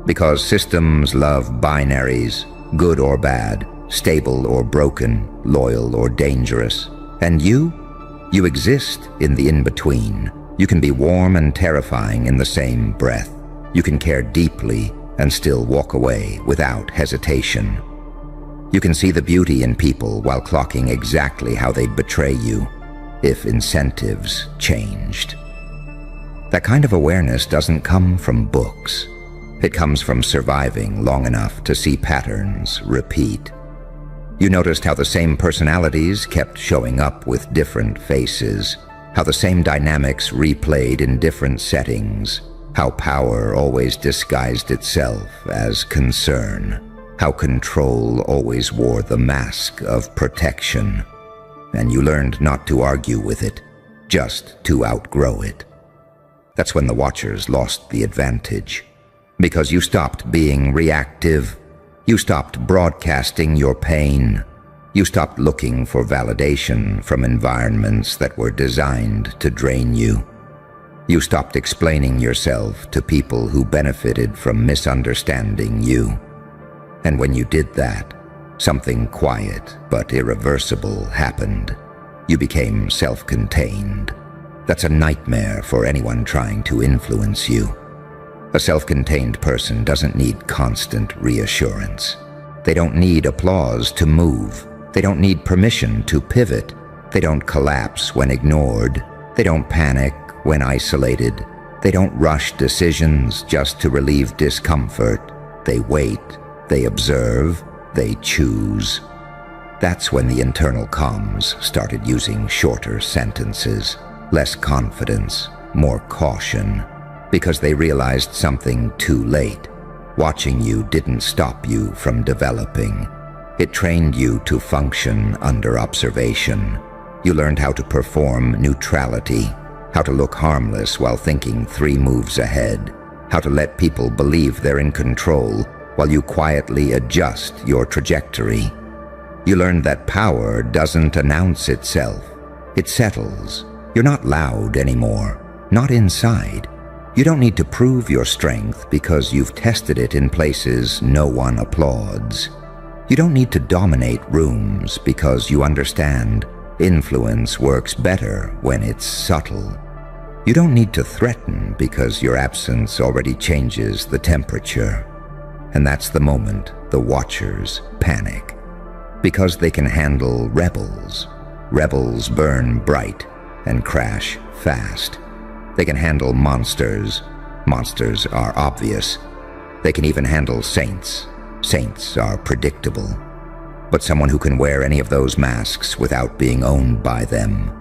Because systems love binaries, good or bad, stable or broken, loyal or dangerous. And you exist in the in-between. You can be warm and terrifying in the same breath. You can care deeply and still walk away without hesitation. You can see the beauty in people while clocking exactly how they'd betray you if incentives changed. That kind of awareness doesn't come from books. It comes from surviving long enough to see patterns repeat. You noticed how the same personalities kept showing up with different faces, how the same dynamics replayed in different settings, how power always disguised itself as concern, how control always wore the mask of protection. And you learned not to argue with it, just to outgrow it. That's when the Watchers lost the advantage. Because you stopped being reactive. You stopped broadcasting your pain. You stopped looking for validation from environments that were designed to drain you. You stopped explaining yourself to people who benefited from misunderstanding you. And when you did that, something quiet but irreversible happened. You became self-contained. That's a nightmare for anyone trying to influence you. A self-contained person doesn't need constant reassurance. They don't need applause to move. They don't need permission to pivot. They don't collapse when ignored. They don't panic when isolated. They don't rush decisions just to relieve discomfort. They wait. They observe. They choose. That's when the internal comms started using shorter sentences, less confidence, more caution, because they realized something too late. Watching you didn't stop you from developing. It trained you to function under observation. You learned how to perform neutrality, how to look harmless while thinking 3 moves ahead, how to let people believe they're in control while you quietly adjust your trajectory. You learned that power doesn't announce itself. It settles. You're not loud anymore, not inside. You don't need to prove your strength because you've tested it in places no one applauds. You don't need to dominate rooms because you understand influence works better when it's subtle. You don't need to threaten because your absence already changes the temperature. And that's the moment the Watchers panic. Because they can handle rebels. Rebels burn bright and crash fast. They can handle monsters. Monsters are obvious. They can even handle saints. Saints are predictable. But someone who can wear any of those masks without being owned by them,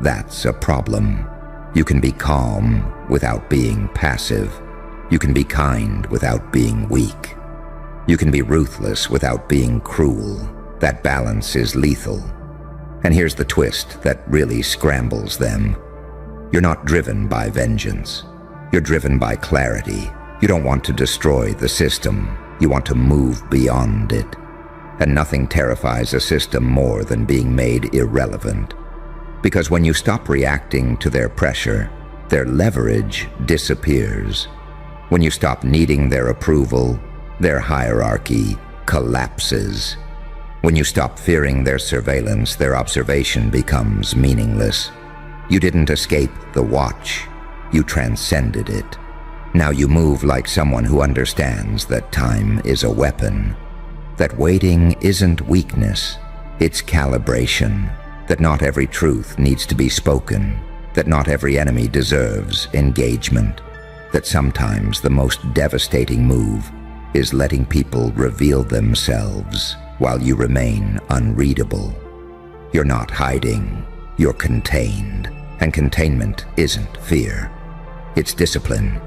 that's a problem. You can be calm without being passive. You can be kind without being weak. You can be ruthless without being cruel. That balance is lethal. And here's the twist that really scrambles them. You're not driven by vengeance. You're driven by clarity. You don't want to destroy the system. You want to move beyond it. And nothing terrifies a system more than being made irrelevant. Because when you stop reacting to their pressure, their leverage disappears. When you stop needing their approval, their hierarchy collapses. When you stop fearing their surveillance, their observation becomes meaningless. You didn't escape the watch. You transcended it. Now you move like someone who understands that time is a weapon. That waiting isn't weakness. It's calibration. That not every truth needs to be spoken. That not every enemy deserves engagement. That sometimes the most devastating move is letting people reveal themselves while you remain unreadable. You're not hiding. You're contained. And containment isn't fear. It's discipline.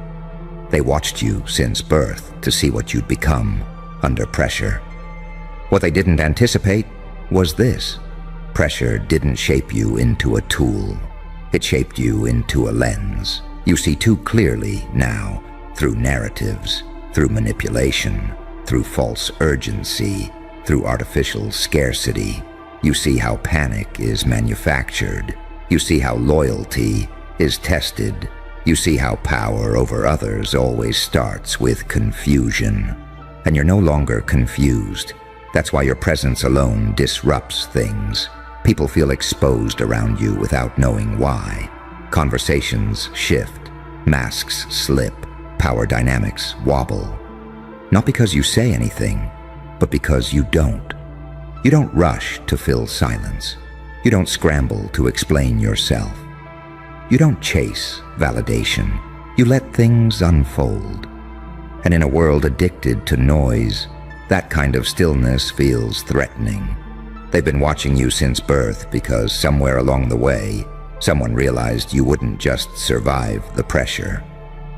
They watched you since birth to see what you'd become under pressure. What they didn't anticipate was this. Pressure didn't shape you into a tool. It shaped you into a lens. You see too clearly now, through narratives, through manipulation, through false urgency, through artificial scarcity. You see how panic is manufactured. You see how loyalty is tested. You see how power over others always starts with confusion. And you're no longer confused. That's why your presence alone disrupts things. People feel exposed around you without knowing why. Conversations shift, masks slip, power dynamics wobble. Not because you say anything, but because you don't. You don't rush to fill silence. You don't scramble to explain yourself. You don't chase validation. You let things unfold. And in a world addicted to noise, that kind of stillness feels threatening. They've been watching you since birth because somewhere along the way, someone realized you wouldn't just survive the pressure.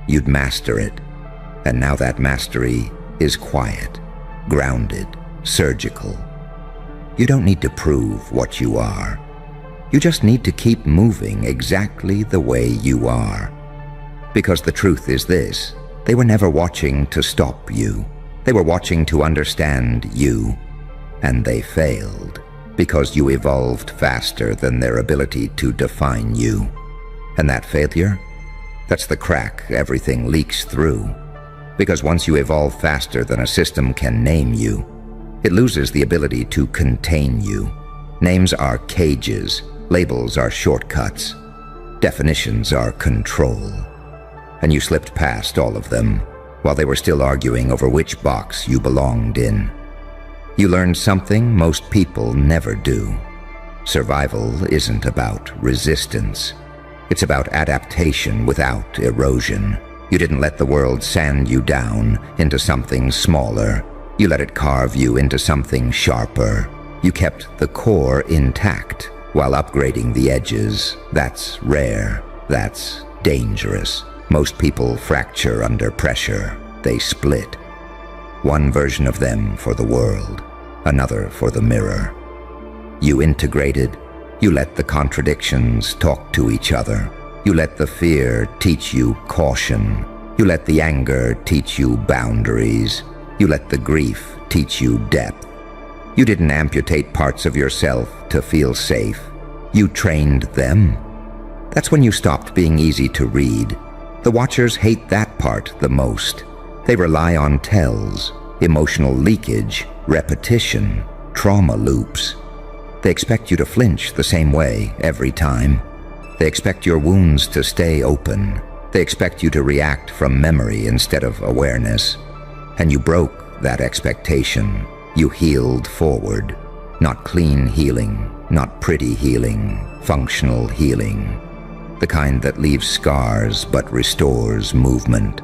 You'd master it. And now that mastery is quiet, grounded, surgical. You don't need to prove what you are. You just need to keep moving exactly the way you are. Because the truth is this, they were never watching to stop you. They were watching to understand you. And they failed, because you evolved faster than their ability to define you. And that failure? That's the crack everything leaks through. Because once you evolve faster than a system can name you, it loses the ability to contain you. Names are cages, labels are shortcuts, definitions are control. And you slipped past all of them while they were still arguing over which box you belonged in. You learned something most people never do. Survival isn't about resistance. It's about adaptation without erosion. You didn't let the world sand you down into something smaller. You let it carve you into something sharper. You kept the core intact while upgrading the edges. That's rare. That's dangerous. Most people fracture under pressure. They split. One version of them for the world, another for the mirror. You integrated. You let the contradictions talk to each other. You let the fear teach you caution. You let the anger teach you boundaries. You let the grief teach you depth. You didn't amputate parts of yourself to feel safe. You trained them. That's when you stopped being easy to read. The watchers hate that part the most. They rely on tells, emotional leakage, repetition, trauma loops. They expect you to flinch the same way every time. They expect your wounds to stay open. They expect you to react from memory instead of awareness. And you broke that expectation. You healed forward. Not clean healing, not pretty healing, functional healing. The kind that leaves scars but restores movement.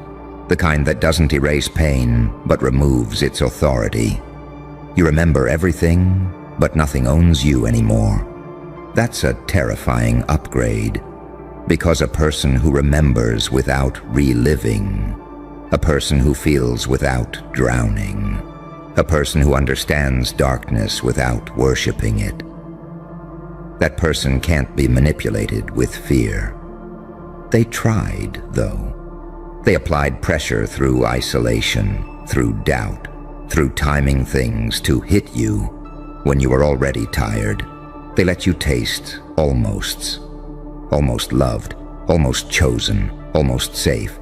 The kind that doesn't erase pain but removes its authority. You remember everything, but nothing owns you anymore. That's a terrifying upgrade, because a person who remembers without reliving, a person who feels without drowning, a person who understands darkness without worshiping it. That person can't be manipulated with fear. They tried, though. They applied pressure through isolation, through doubt, through timing things to hit you when you were already tired. They let you taste almosts. Almost loved, almost chosen, almost safe.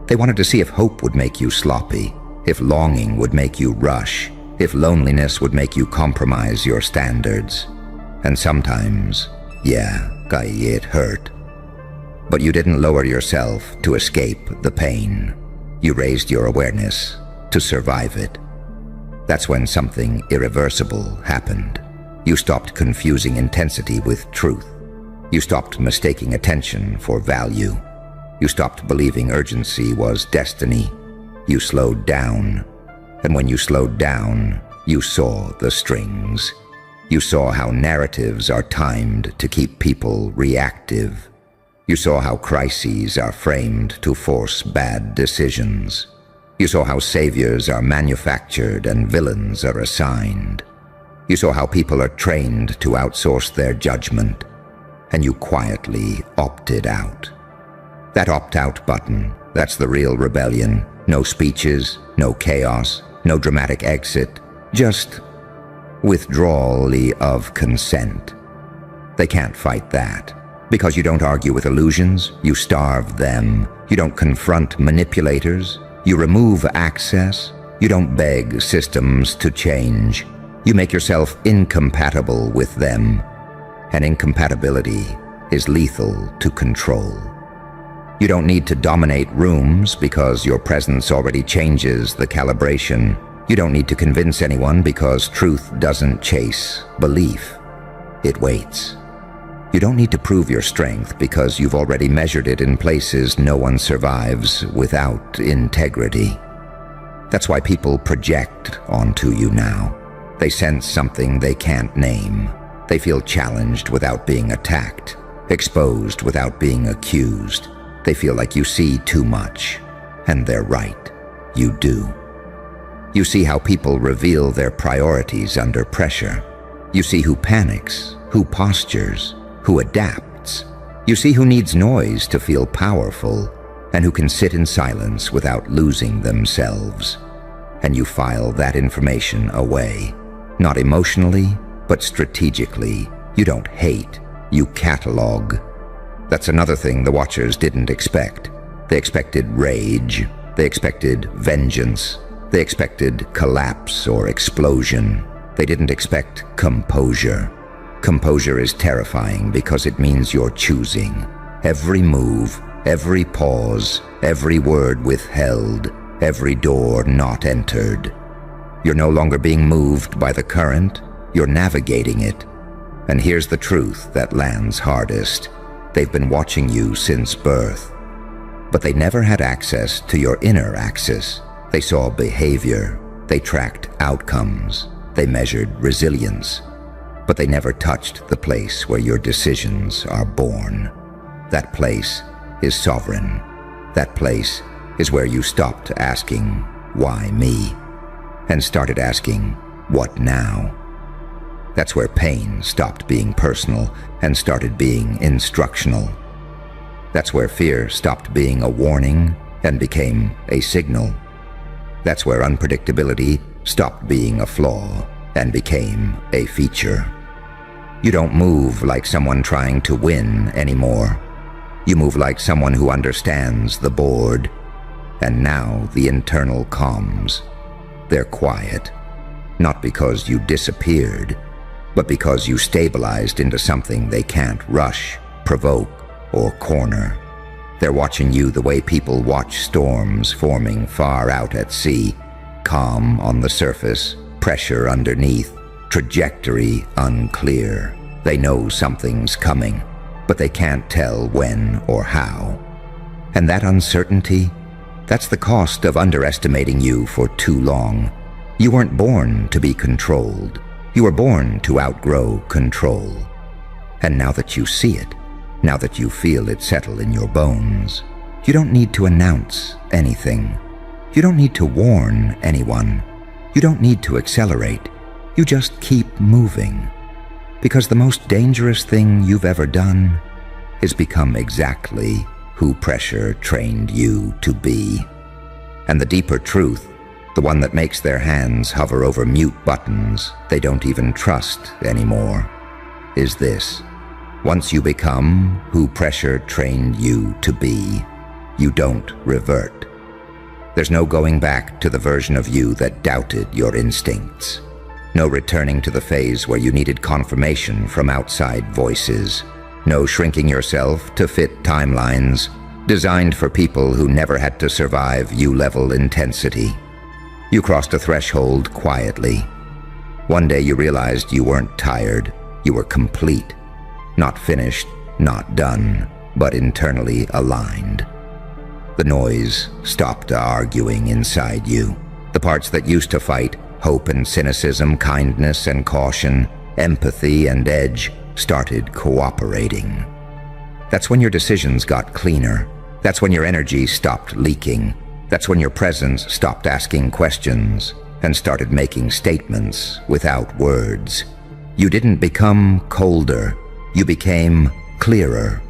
They wanted to see if hope would make you sloppy, if longing would make you rush, if loneliness would make you compromise your standards. And sometimes, yeah, it hurt. But you didn't lower yourself to escape the pain. You raised your awareness to survive it. That's when something irreversible happened. You stopped confusing intensity with truth. You stopped mistaking attention for value. You stopped believing urgency was destiny. You slowed down. And when you slowed down, you saw the strings. You saw how narratives are timed to keep people reactive. You saw how crises are framed to force bad decisions. You saw how saviors are manufactured and villains are assigned. You saw how people are trained to outsource their judgment, and you quietly opted out. That opt-out button, that's the real rebellion. No speeches, no chaos, no dramatic exit, just withdrawal of consent. They can't fight that. Because you don't argue with illusions, you starve them. You don't confront manipulators, you remove access. You don't beg systems to change. You make yourself incompatible with them. And incompatibility is lethal to control. You don't need to dominate rooms because your presence already changes the calibration. You don't need to convince anyone because truth doesn't chase belief. It waits. You don't need to prove your strength because you've already measured it in places no one survives without integrity. That's why people project onto you now. They sense something they can't name. They feel challenged without being attacked, exposed without being accused. They feel like you see too much, and they're right. You do. You see how people reveal their priorities under pressure. You see who panics, who postures, who adapts. You see who needs noise to feel powerful, and who can sit in silence without losing themselves. And you file that information away. Not emotionally, but strategically. You don't hate, you catalog. That's another thing the Watchers didn't expect. They expected rage. They expected vengeance. They expected collapse or explosion. They didn't expect composure. Composure is terrifying because it means you're choosing. Every move, every pause, every word withheld, every door not entered. You're no longer being moved by the current, you're navigating it. And here's the truth that lands hardest. They've been watching you since birth. But they never had access to your inner axis. They saw behavior, they tracked outcomes, they measured resilience. But they never touched the place where your decisions are born. That place is sovereign. That place is where you stopped asking, why me? And started asking, what now? That's where pain stopped being personal and started being instructional. That's where fear stopped being a warning and became a signal. That's where unpredictability stopped being a flaw and became a feature. You don't move like someone trying to win anymore. You move like someone who understands the board. And now the internal comms. They're quiet. Not because you disappeared, but because you stabilized into something they can't rush, provoke, or corner. They're watching you the way people watch storms forming far out at sea. Calm on the surface, pressure underneath, trajectory unclear. They know something's coming, but they can't tell when or how. And that uncertainty, that's the cost of underestimating you for too long. You weren't born to be controlled. You were born to outgrow control. And now that you see it, now that you feel it settle in your bones, you don't need to announce anything. You don't need to warn anyone. You don't need to accelerate. You just keep moving. Because the most dangerous thing you've ever done is become exactly who pressure trained you to be. And the deeper truth, the one that makes their hands hover over mute buttons they don't even trust anymore, is this. Once you become who pressure trained you to be, you don't revert. There's no going back to the version of you that doubted your instincts. No returning to the phase where you needed confirmation from outside voices. No shrinking yourself to fit timelines designed for people who never had to survive U-level intensity. You crossed a threshold quietly. One day you realized you weren't tired, you were complete. Not finished, not done, but internally aligned. The noise stopped arguing inside you. The parts that used to fight, hope and cynicism, kindness and caution, empathy and edge, started cooperating. That's when your decisions got cleaner. That's when your energy stopped leaking. That's when your presence stopped asking questions and started making statements without words. You didn't become colder. You became clearer.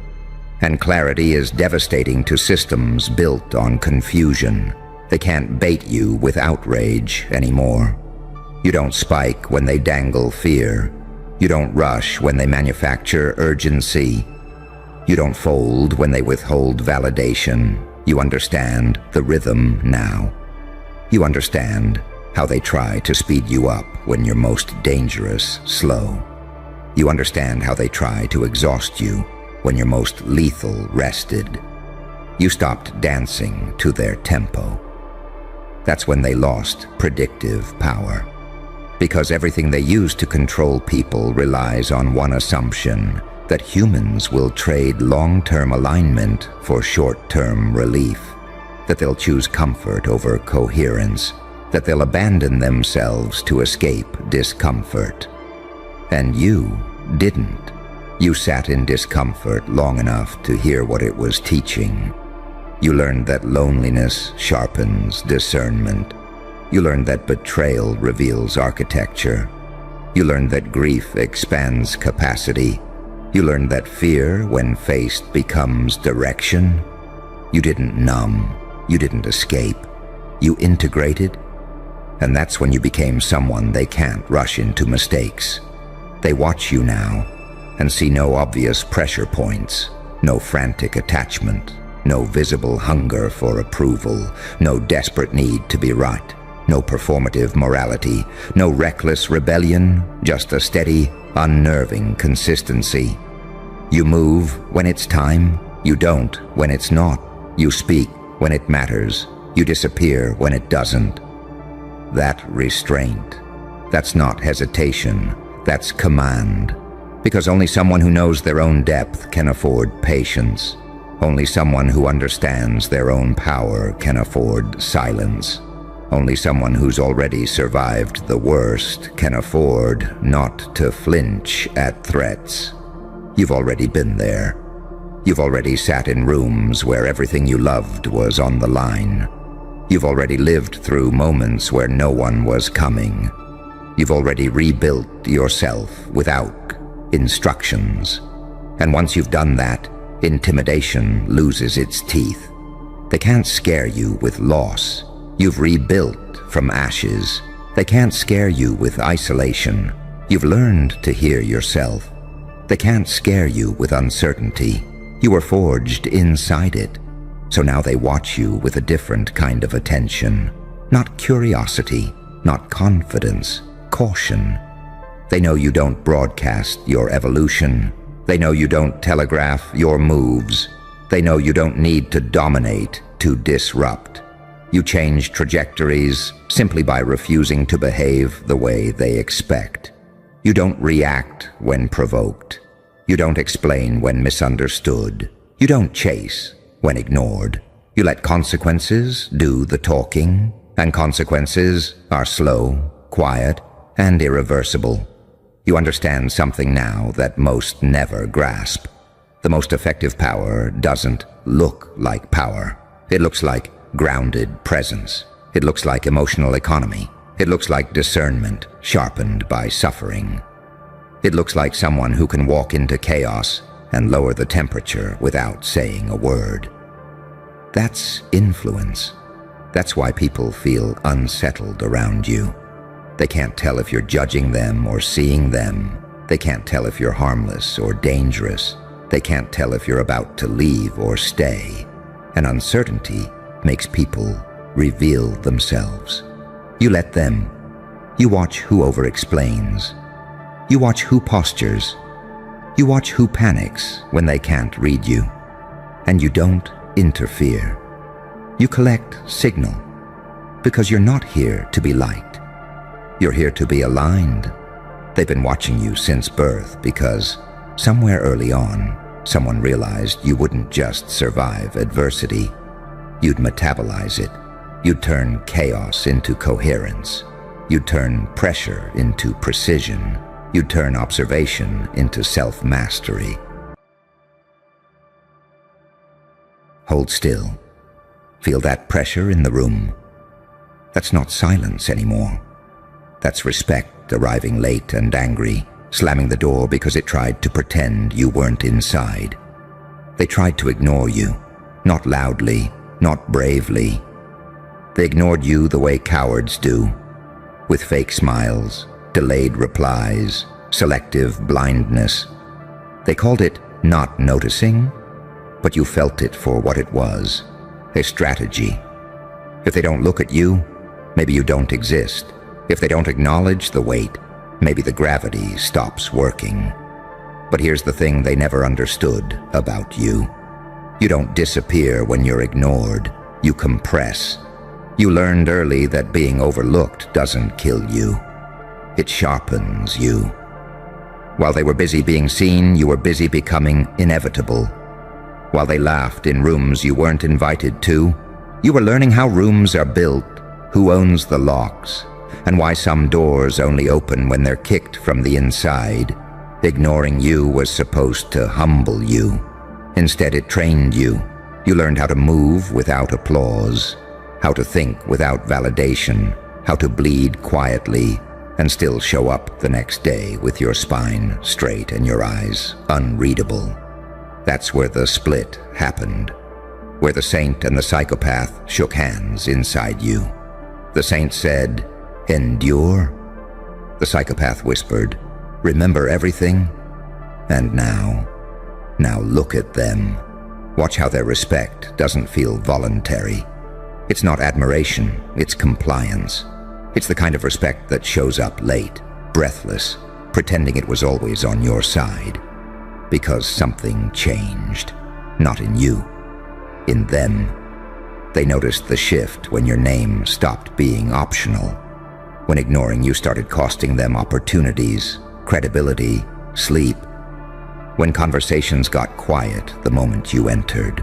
And clarity is devastating to systems built on confusion. They can't bait you with outrage anymore. You don't spike when they dangle fear. You don't rush when they manufacture urgency. You don't fold when they withhold validation. You understand the rhythm now. You understand how they try to speed you up when you're most dangerous slow. You understand how they try to exhaust you when you're most lethal rested. You stopped dancing to their tempo. That's when they lost predictive power. Because everything they use to control people relies on one assumption, that humans will trade long-term alignment for short-term relief, that they'll choose comfort over coherence, that they'll abandon themselves to escape discomfort. And you didn't. You sat in discomfort long enough to hear what it was teaching. You learned that loneliness sharpens discernment. You learned that betrayal reveals architecture. You learned that grief expands capacity. You learned that fear, when faced, becomes direction. You didn't numb. You didn't escape. You integrated. And that's when you became someone they can't rush into mistakes. They watch you now and see no obvious pressure points, no frantic attachment, no visible hunger for approval, no desperate need to be right, no performative morality, no reckless rebellion, just a steady, unnerving consistency. You move when it's time, you don't when it's not. You speak when it matters, you disappear when it doesn't. That restraint, that's not hesitation, that's command. Because only someone who knows their own depth can afford patience. Only someone who understands their own power can afford silence. Only someone who's already survived the worst can afford not to flinch at threats. You've already been there. You've already sat in rooms where everything you loved was on the line. You've already lived through moments where no one was coming. You've already rebuilt yourself without instructions. And once you've done that, intimidation loses its teeth. They can't scare you with loss. You've rebuilt from ashes. They can't scare you with isolation. You've learned to hear yourself. They can't scare you with uncertainty. You were forged inside it. So now they watch you with a different kind of attention. Not curiosity, not confidence, caution. They know you don't broadcast your evolution. They know you don't telegraph your moves. They know you don't need to dominate to disrupt. You change trajectories simply by refusing to behave the way they expect. You don't react when provoked. You don't explain when misunderstood. You don't chase when ignored. You let consequences do the talking, and consequences are slow, quiet, and irreversible. You understand something now that most never grasp. The most effective power doesn't look like power. It looks like grounded presence. It looks like emotional economy. It looks like discernment sharpened by suffering. It looks like someone who can walk into chaos and lower the temperature without saying a word. That's influence. That's why people feel unsettled around you. They can't tell if you're judging them or seeing them. They can't tell if you're harmless or dangerous. They can't tell if you're about to leave or stay. And uncertainty makes people reveal themselves. You let them. You watch who over-explains. You watch who postures. You watch who panics when they can't read you. And you don't interfere. You collect signal because you're not here to be liked. You're here to be aligned. They've been watching you since birth because somewhere early on, someone realized you wouldn't just survive adversity. You'd metabolize it. You'd turn chaos into coherence. You'd turn pressure into precision. You'd turn observation into self-mastery. Hold still. Feel that pressure in the room? That's not silence anymore. That's respect arriving late and angry, slamming the door because it tried to pretend you weren't inside. They tried to ignore you, not loudly, not bravely. They ignored you the way cowards do, with fake smiles, delayed replies, selective blindness. They called it not noticing, but you felt it for what it was, a strategy. If they don't look at you, maybe you don't exist. If they don't acknowledge the weight, maybe the gravity stops working. But here's the thing they never understood about you. You don't disappear when you're ignored. You compress. You learned early that being overlooked doesn't kill you. It sharpens you. While they were busy being seen, you were busy becoming inevitable. While they laughed in rooms you weren't invited to, you were learning how rooms are built, who owns the locks, and why some doors only open when they're kicked from the inside. Ignoring you was supposed to humble you. Instead, it trained you. You learned how to move without applause, how to think without validation, how to bleed quietly and still show up the next day with your spine straight and your eyes unreadable. That's where the split happened, where the saint and the psychopath shook hands inside you. The saint said, "Endure." The psychopath whispered, "Remember everything?" And now look at them. Watch how their respect doesn't feel voluntary. It's not admiration, it's compliance. It's the kind of respect that shows up late, breathless, pretending it was always on your side. Because something changed. Not in you, in them. They noticed the shift when your name stopped being optional, when ignoring you started costing them opportunities, credibility, sleep, when conversations got quiet the moment you entered.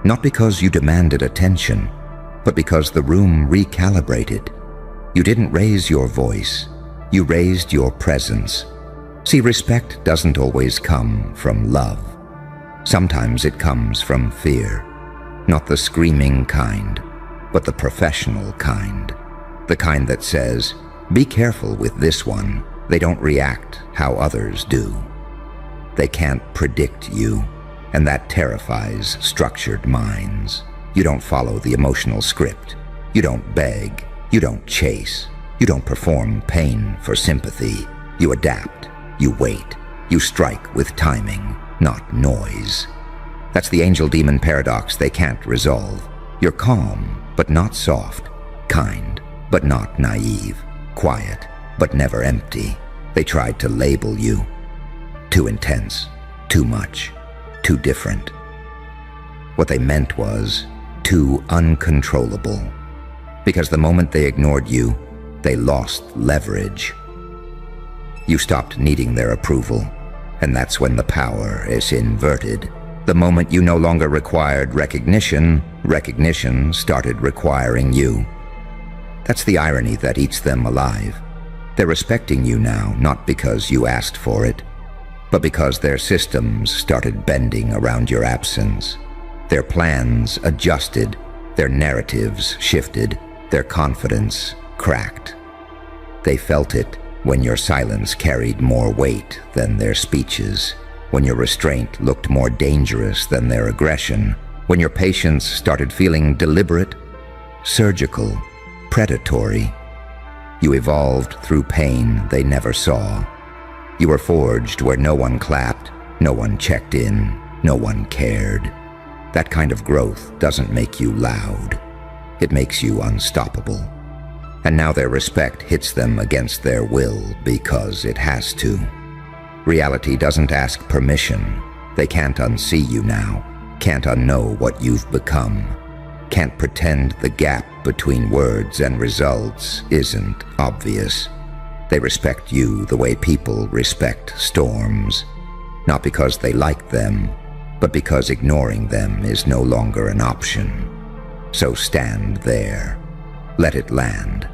Not because you demanded attention, but because the room recalibrated. You didn't raise your voice, you raised your presence. See, respect doesn't always come from love. Sometimes it comes from fear. Not the screaming kind, but the professional kind. The kind that says, "Be careful with this one. They don't react how others do." They can't predict you, and that terrifies structured minds. You don't follow the emotional script. You don't beg. You don't chase. You don't perform pain for sympathy. You adapt. You wait. You strike with timing, not noise. That's the angel-demon paradox they can't resolve. You're calm, but not soft. Kind, but not naive. Quiet, but never empty. They tried to label you. Too intense, too much, too different. What they meant was too uncontrollable. Because the moment they ignored you, they lost leverage. You stopped needing their approval, and that's when the power is inverted. The moment you no longer required recognition, recognition started requiring you. That's the irony that eats them alive. They're respecting you now, not because you asked for it, but because their systems started bending around your absence. Their plans adjusted, their narratives shifted, their confidence cracked. They felt it when your silence carried more weight than their speeches, when your restraint looked more dangerous than their aggression, when your patience started feeling deliberate, surgical, predatory. You evolved through pain they never saw. You were forged where no one clapped, no one checked in, no one cared. That kind of growth doesn't make you loud. It makes you unstoppable. And now their respect hits them against their will because it has to. Reality doesn't ask permission. They can't unsee you now, can't unknow what you've become, can't pretend the gap between words and results isn't obvious. They respect you the way people respect storms, not because they like them, but because ignoring them is no longer an option. So stand there. Let it land.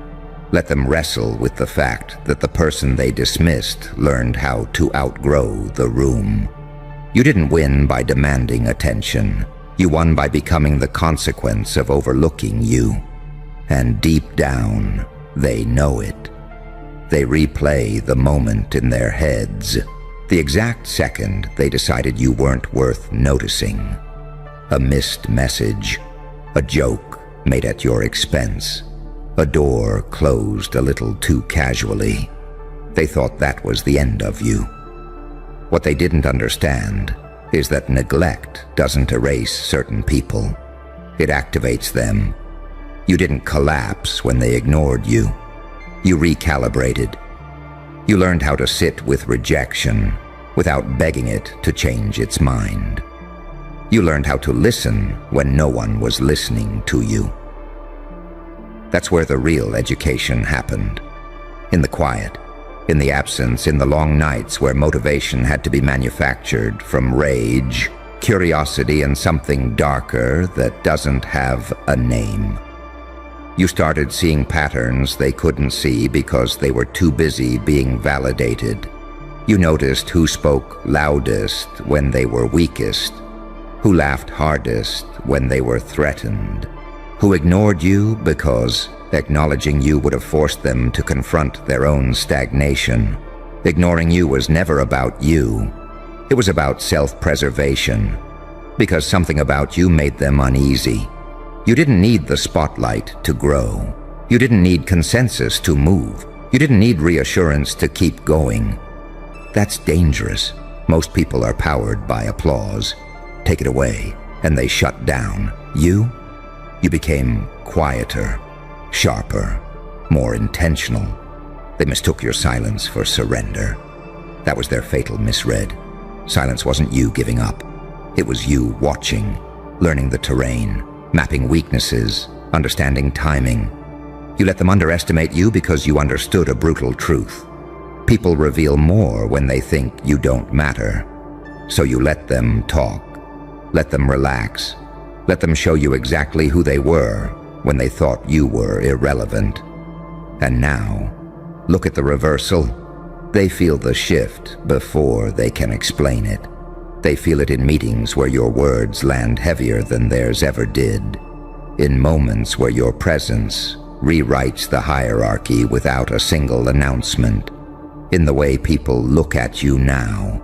Let them wrestle with the fact that the person they dismissed learned how to outgrow the room. You didn't win by demanding attention. You won by becoming the consequence of overlooking you. And deep down, they know it. They replay the moment in their heads, the exact second they decided you weren't worth noticing. A missed message, a joke made at your expense, a door closed a little too casually. They thought that was the end of you. What they didn't understand is that neglect doesn't erase certain people. It activates them. You didn't collapse when they ignored you. You recalibrated. You learned how to sit with rejection without begging it to change its mind. You learned how to listen when no one was listening to you. That's where the real education happened. In the quiet, in the absence, in the long nights where motivation had to be manufactured from rage, curiosity, and something darker that doesn't have a name. You started seeing patterns they couldn't see because they were too busy being validated. You noticed who spoke loudest when they were weakest, who laughed hardest when they were threatened, who ignored you because acknowledging you would have forced them to confront their own stagnation. Ignoring you was never about you. It was about self-preservation, because something about you made them uneasy. You didn't need the spotlight to grow. You didn't need consensus to move. You didn't need reassurance to keep going. That's dangerous. Most people are powered by applause. Take it away, and they shut down. You became quieter, sharper, more intentional. They mistook your silence for surrender. That was their fatal misread. Silence wasn't you giving up. It was you watching, learning the terrain, mapping weaknesses, understanding timing. You let them underestimate you because you understood a brutal truth. People reveal more when they think you don't matter. So you let them talk, let them relax, let them show you exactly who they were when they thought you were irrelevant. And now, look at the reversal. They feel the shift before they can explain it. They feel it in meetings where your words land heavier than theirs ever did. In moments where your presence rewrites the hierarchy without a single announcement. In the way people look at you now.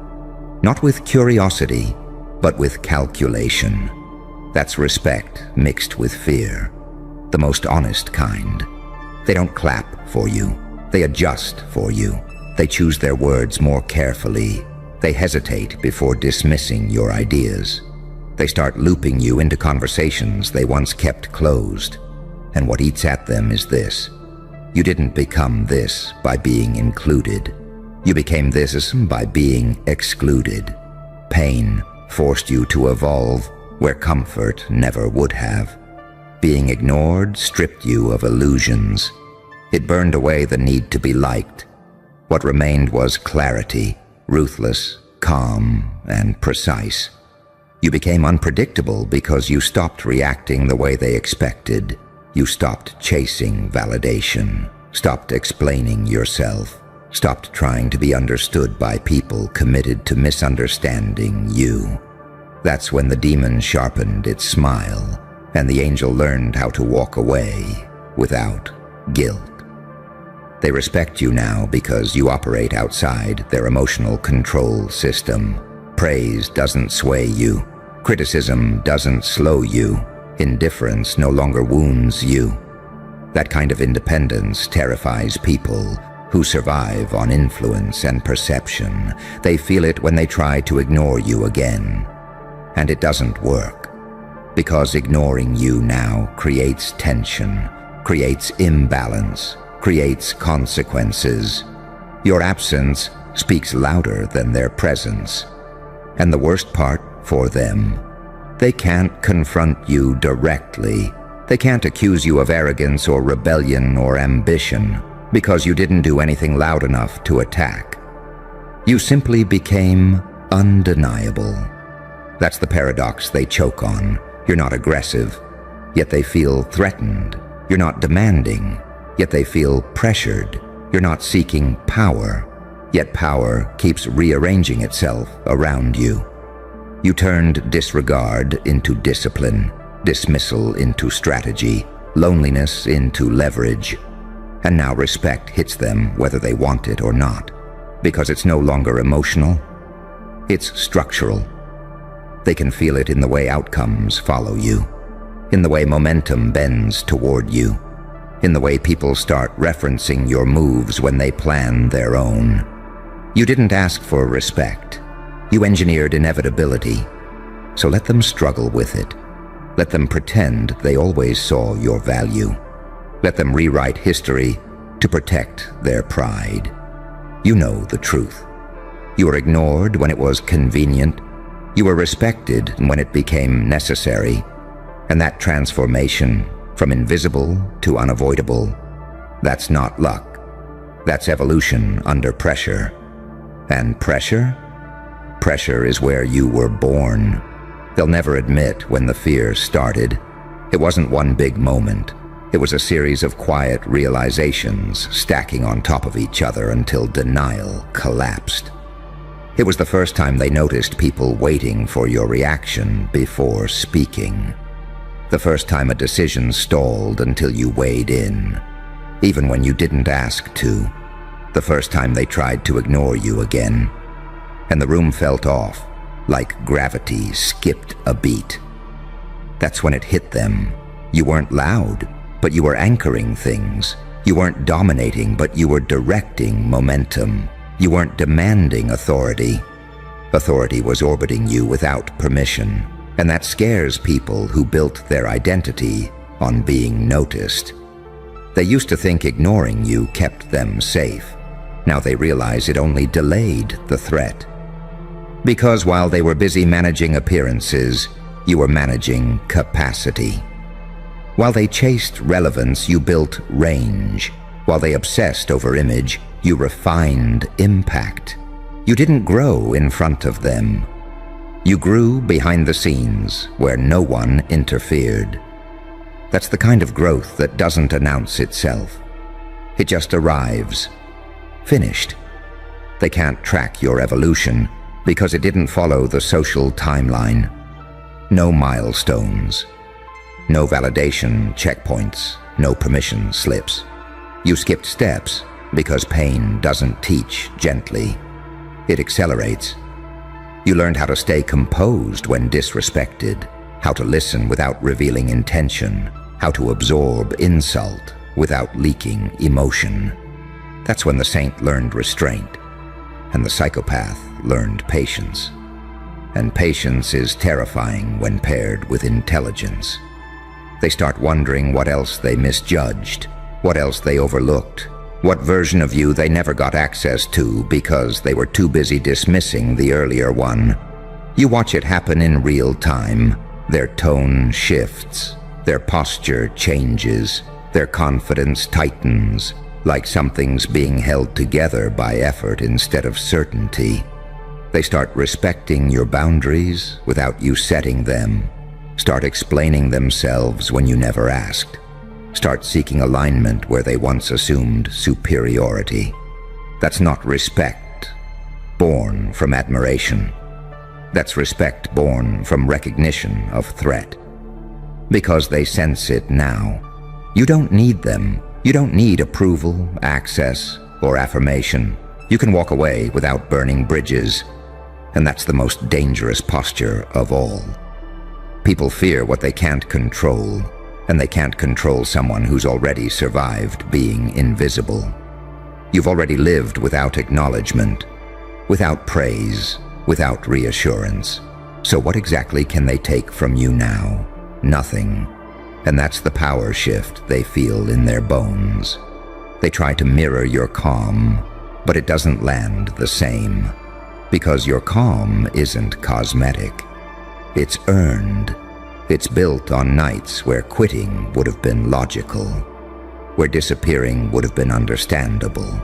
Not with curiosity, but with calculation. That's respect mixed with fear. The most honest kind. They don't clap for you. They adjust for you. They choose their words more carefully. They hesitate before dismissing your ideas. They start looping you into conversations they once kept closed. And what eats at them is this. You didn't become this by being included. You became this by being excluded. Pain forced you to evolve where comfort never would have. Being ignored stripped you of illusions. It burned away the need to be liked. What remained was clarity, ruthless, calm, and precise. You became unpredictable because you stopped reacting the way they expected. You stopped chasing validation, stopped explaining yourself, stopped trying to be understood by people committed to misunderstanding you. That's when the demon sharpened its smile, and the angel learned how to walk away without guilt. They respect you now because you operate outside their emotional control system. Praise doesn't sway you. Criticism doesn't slow you. Indifference no longer wounds you. That kind of independence terrifies people who survive on influence and perception. They feel it when they try to ignore you again. And it doesn't work. Because ignoring you now creates tension, creates imbalance, creates consequences. Your absence speaks louder than their presence. And the worst part for them, they can't confront you directly. They can't accuse you of arrogance or rebellion or ambition because you didn't do anything loud enough to attack. You simply became undeniable. That's the paradox they choke on. You're not aggressive, yet they feel threatened. You're not demanding, yet they feel pressured. You're not seeking power, yet power keeps rearranging itself around you. You turned disregard into discipline, dismissal into strategy, loneliness into leverage. And now respect hits them whether they want it or not, because it's no longer emotional, it's structural. They can feel it in the way outcomes follow you, in the way momentum bends toward you, in the way people start referencing your moves when they plan their own. You didn't ask for respect. You engineered inevitability. So let them struggle with it. Let them pretend they always saw your value. Let them rewrite history to protect their pride. You know the truth. You were ignored when it was convenient. You were respected when it became necessary. And that transformation from invisible to unavoidable, that's not luck. That's evolution under pressure. And pressure? Pressure is where you were born. They'll never admit when the fear started. It wasn't one big moment. It was a series of quiet realizations stacking on top of each other until denial collapsed. It was the first time they noticed people waiting for your reaction before speaking. The first time a decision stalled until you weighed in, even when you didn't ask to. The first time they tried to ignore you again. And the room felt off, like gravity skipped a beat. That's when it hit them. You weren't loud, but you were anchoring things. You weren't dominating, but you were directing momentum. You weren't demanding authority. Authority was orbiting you without permission, and that scares people who built their identity on being noticed. They used to think ignoring you kept them safe. Now they realize it only delayed the threat. Because while they were busy managing appearances, you were managing capacity. While they chased relevance, you built range. While they obsessed over image, you refined impact. You didn't grow in front of them. You grew behind the scenes, where no one interfered. That's the kind of growth that doesn't announce itself. It just arrives. Finished. They can't track your evolution because it didn't follow the social timeline. No milestones. No validation checkpoints. No permission slips. You skipped steps because pain doesn't teach gently. It accelerates. You learned how to stay composed when disrespected, how to listen without revealing intention, how to absorb insult without leaking emotion. That's when the saint learned restraint, and the psychopath learned patience. And patience is terrifying when paired with intelligence. They start wondering what else they misjudged, what else they overlooked, what version of you they never got access to because they were too busy dismissing the earlier one. You watch it happen in real time. Their tone shifts, their posture changes, their confidence tightens, like something's being held together by effort instead of certainty. They start respecting your boundaries without you setting them, start explaining themselves when you never asked, start seeking alignment where they once assumed superiority. That's not respect born from admiration. That's respect born from recognition of threat. Because they sense it now. You don't need them. You don't need approval, access, or affirmation. You can walk away without burning bridges. And that's the most dangerous posture of all. People fear what they can't control, and they can't control someone who's already survived being invisible. You've already lived without acknowledgement, without praise, without reassurance. So what exactly can they take from you now? Nothing. And that's the power shift they feel in their bones. They try to mirror your calm, but it doesn't land the same. Because your calm isn't cosmetic. It's earned. It's built on nights where quitting would have been logical, where disappearing would have been understandable.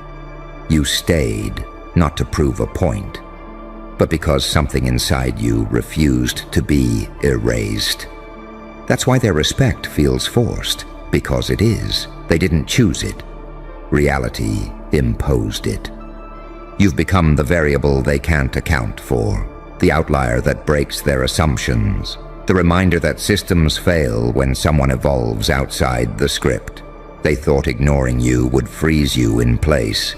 You stayed, not to prove a point, but because something inside you refused to be erased. That's why their respect feels forced, because it is. They didn't choose it. Reality imposed it. You've become the variable they can't account for, the outlier that breaks their assumptions, the reminder that systems fail when someone evolves outside the script. They thought ignoring you would freeze you in place.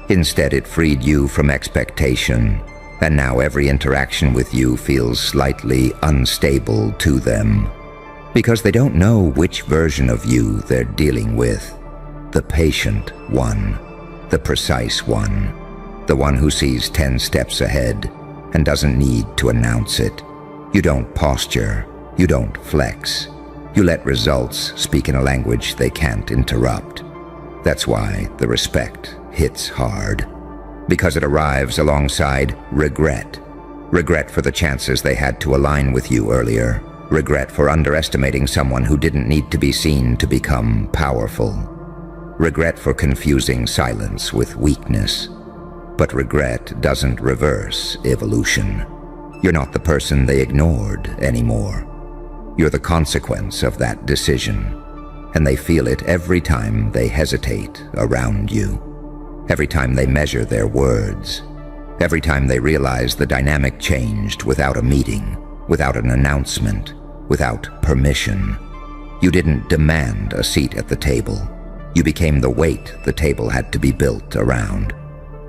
Instead, it freed you from expectation, and now every interaction with you feels slightly unstable to them. Because they don't know which version of you they're dealing with. The patient one, the precise one, the one who sees 10 steps ahead and doesn't need to announce it. You don't posture, you don't flex. You let results speak in a language they can't interrupt. That's why the respect hits hard. Because it arrives alongside regret. Regret for the chances they had to align with you earlier. Regret for underestimating someone who didn't need to be seen to become powerful. Regret for confusing silence with weakness. But regret doesn't reverse evolution. You're not the person they ignored anymore. You're the consequence of that decision, and they feel it every time they hesitate around you, every time they measure their words, every time they realize the dynamic changed without a meeting, without an announcement, without permission. You didn't demand a seat at the table. You became the weight the table had to be built around.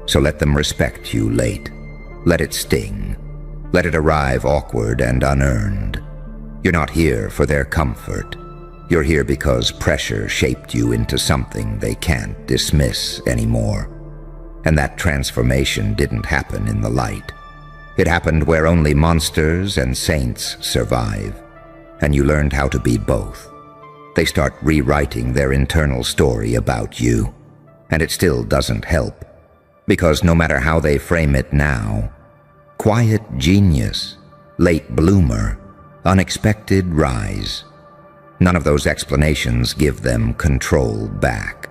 So let them respect you late. Let it sting. Let it arrive awkward and unearned. You're not here for their comfort. You're here because pressure shaped you into something they can't dismiss anymore. And that transformation didn't happen in the light. It happened where only monsters and saints survive. And you learned how to be both. They start rewriting their internal story about you. And it still doesn't help. Because no matter how they frame it now, quiet genius, late bloomer, unexpected rise, none of those explanations give them control back.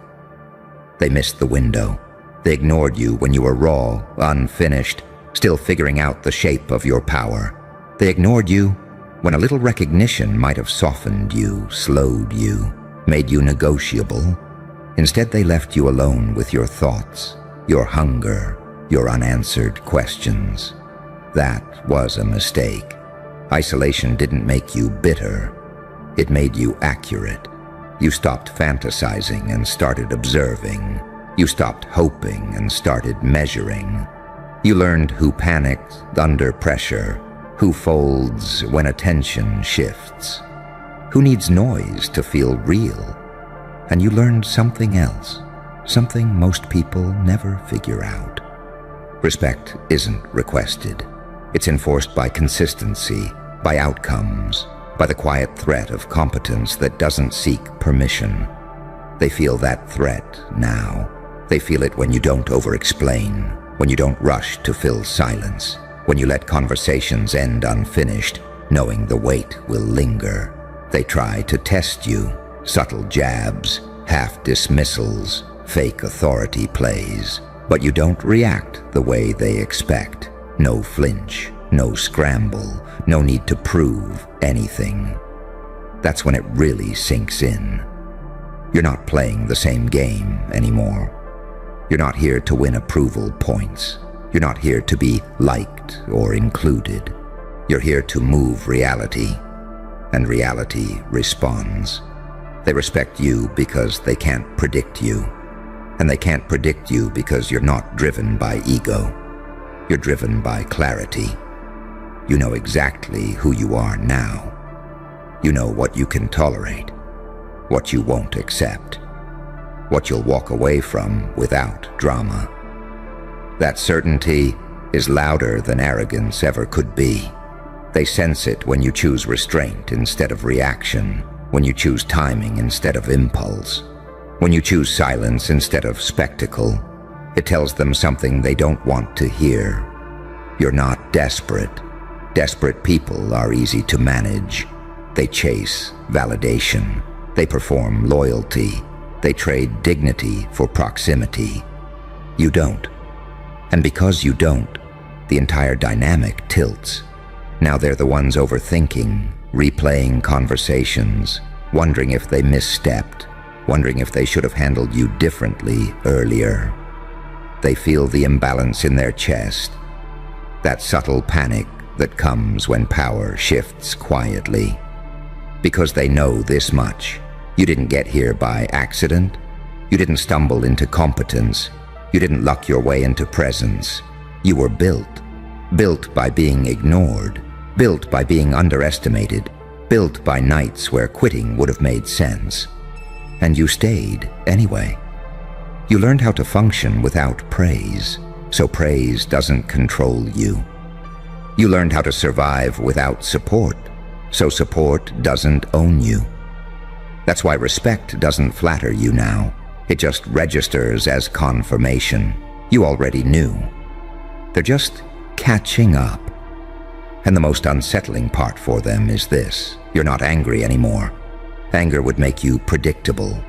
They missed the window. They ignored you when you were raw, unfinished, still figuring out the shape of your power. They ignored you when a little recognition might have softened you, slowed you, made you negotiable. Instead, they left you alone with your thoughts, your hunger, your unanswered questions. That was a mistake. Isolation didn't make you bitter. It made you accurate. You stopped fantasizing and started observing. You stopped hoping and started measuring. You learned who panics under pressure, who folds when attention shifts, who needs noise to feel real. And you learned something else, something most people never figure out. Respect isn't requested. It's enforced by consistency, by outcomes, by the quiet threat of competence that doesn't seek permission. They feel that threat now. They feel it when you don't over-explain, when you don't rush to fill silence, when you let conversations end unfinished, knowing the weight will linger. They try to test you, subtle jabs, half-dismissals, fake authority plays, but you don't react the way they expect. No flinch, no scramble, no need to prove anything. That's when it really sinks in. You're not playing the same game anymore. You're not here to win approval points. You're not here to be liked or included. You're here to move reality, and reality responds. They respect you because they can't predict you, and they can't predict you because you're not driven by ego. You're driven by clarity. You know exactly who you are now. You know what you can tolerate, what you won't accept, what you'll walk away from without drama. That certainty is louder than arrogance ever could be. They sense it when you choose restraint instead of reaction, when you choose timing instead of impulse, when you choose silence instead of spectacle. It tells them something they don't want to hear. You're not desperate. Desperate people are easy to manage. They chase validation. They perform loyalty. They trade dignity for proximity. You don't. And because you don't, the entire dynamic tilts. Now they're the ones overthinking, replaying conversations, wondering if they misstepped, wondering if they should have handled you differently earlier. They feel the imbalance in their chest, that subtle panic that comes when power shifts quietly. Because they know this much. You didn't get here by accident. You didn't stumble into competence. You didn't luck your way into presence. You were built. Built by being ignored. Built by being underestimated. Built by nights where quitting would have made sense. And you stayed anyway. You learned how to function without praise, so praise doesn't control you. You learned how to survive without support, so support doesn't own you. That's why respect doesn't flatter you now. It just registers as confirmation. You already knew. They're just catching up. And the most unsettling part for them is this: you're not angry anymore. Anger would make you predictable.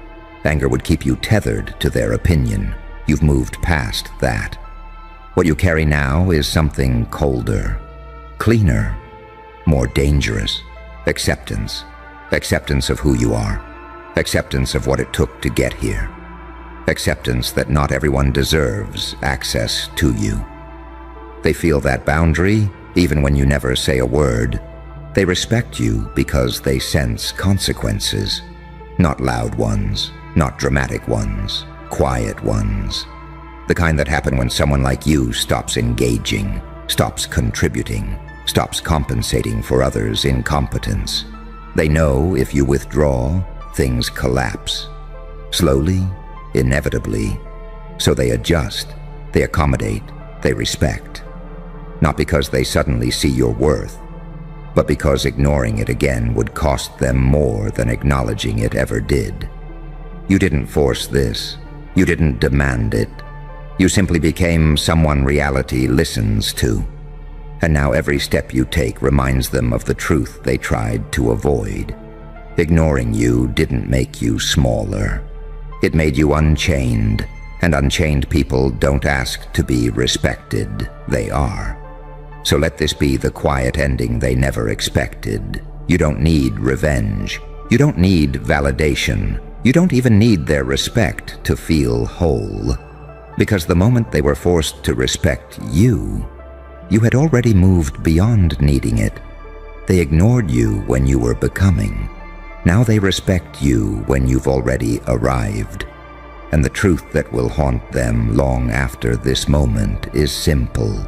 Anger would keep you tethered to their opinion. You've moved past that. What you carry now is something colder, cleaner, more dangerous. Acceptance. Acceptance of who you are. Acceptance of what it took to get here. Acceptance that not everyone deserves access to you. They feel that boundary even when you never say a word. They respect you because they sense consequences. Not loud ones, not dramatic ones, quiet ones. The kind that happen when someone like you stops engaging, stops contributing, stops compensating for others' incompetence. They know if you withdraw, things collapse. Slowly, inevitably. So they adjust, they accommodate, they respect. Not because they suddenly see your worth, but because ignoring it again would cost them more than acknowledging it ever did. You didn't force this. You didn't demand it. You simply became someone reality listens to. And now every step you take reminds them of the truth they tried to avoid. Ignoring you didn't make you smaller. It made you unchained, and unchained people don't ask to be respected. They are. So let this be the quiet ending they never expected. You don't need revenge. You don't need validation. You don't even need their respect to feel whole. Because the moment they were forced to respect you, you had already moved beyond needing it. They ignored you when you were becoming. Now they respect you when you've already arrived. And the truth that will haunt them long after this moment is simple.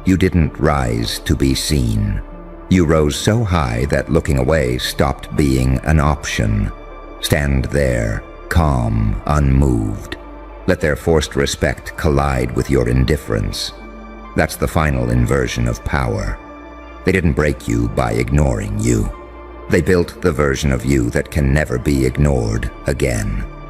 You didn't rise to be seen. You rose so high that looking away stopped being an option. Stand there, calm, unmoved. Let their forced respect collide with your indifference. That's the final inversion of power. They didn't break you by ignoring you. They built the version of you that can never be ignored again.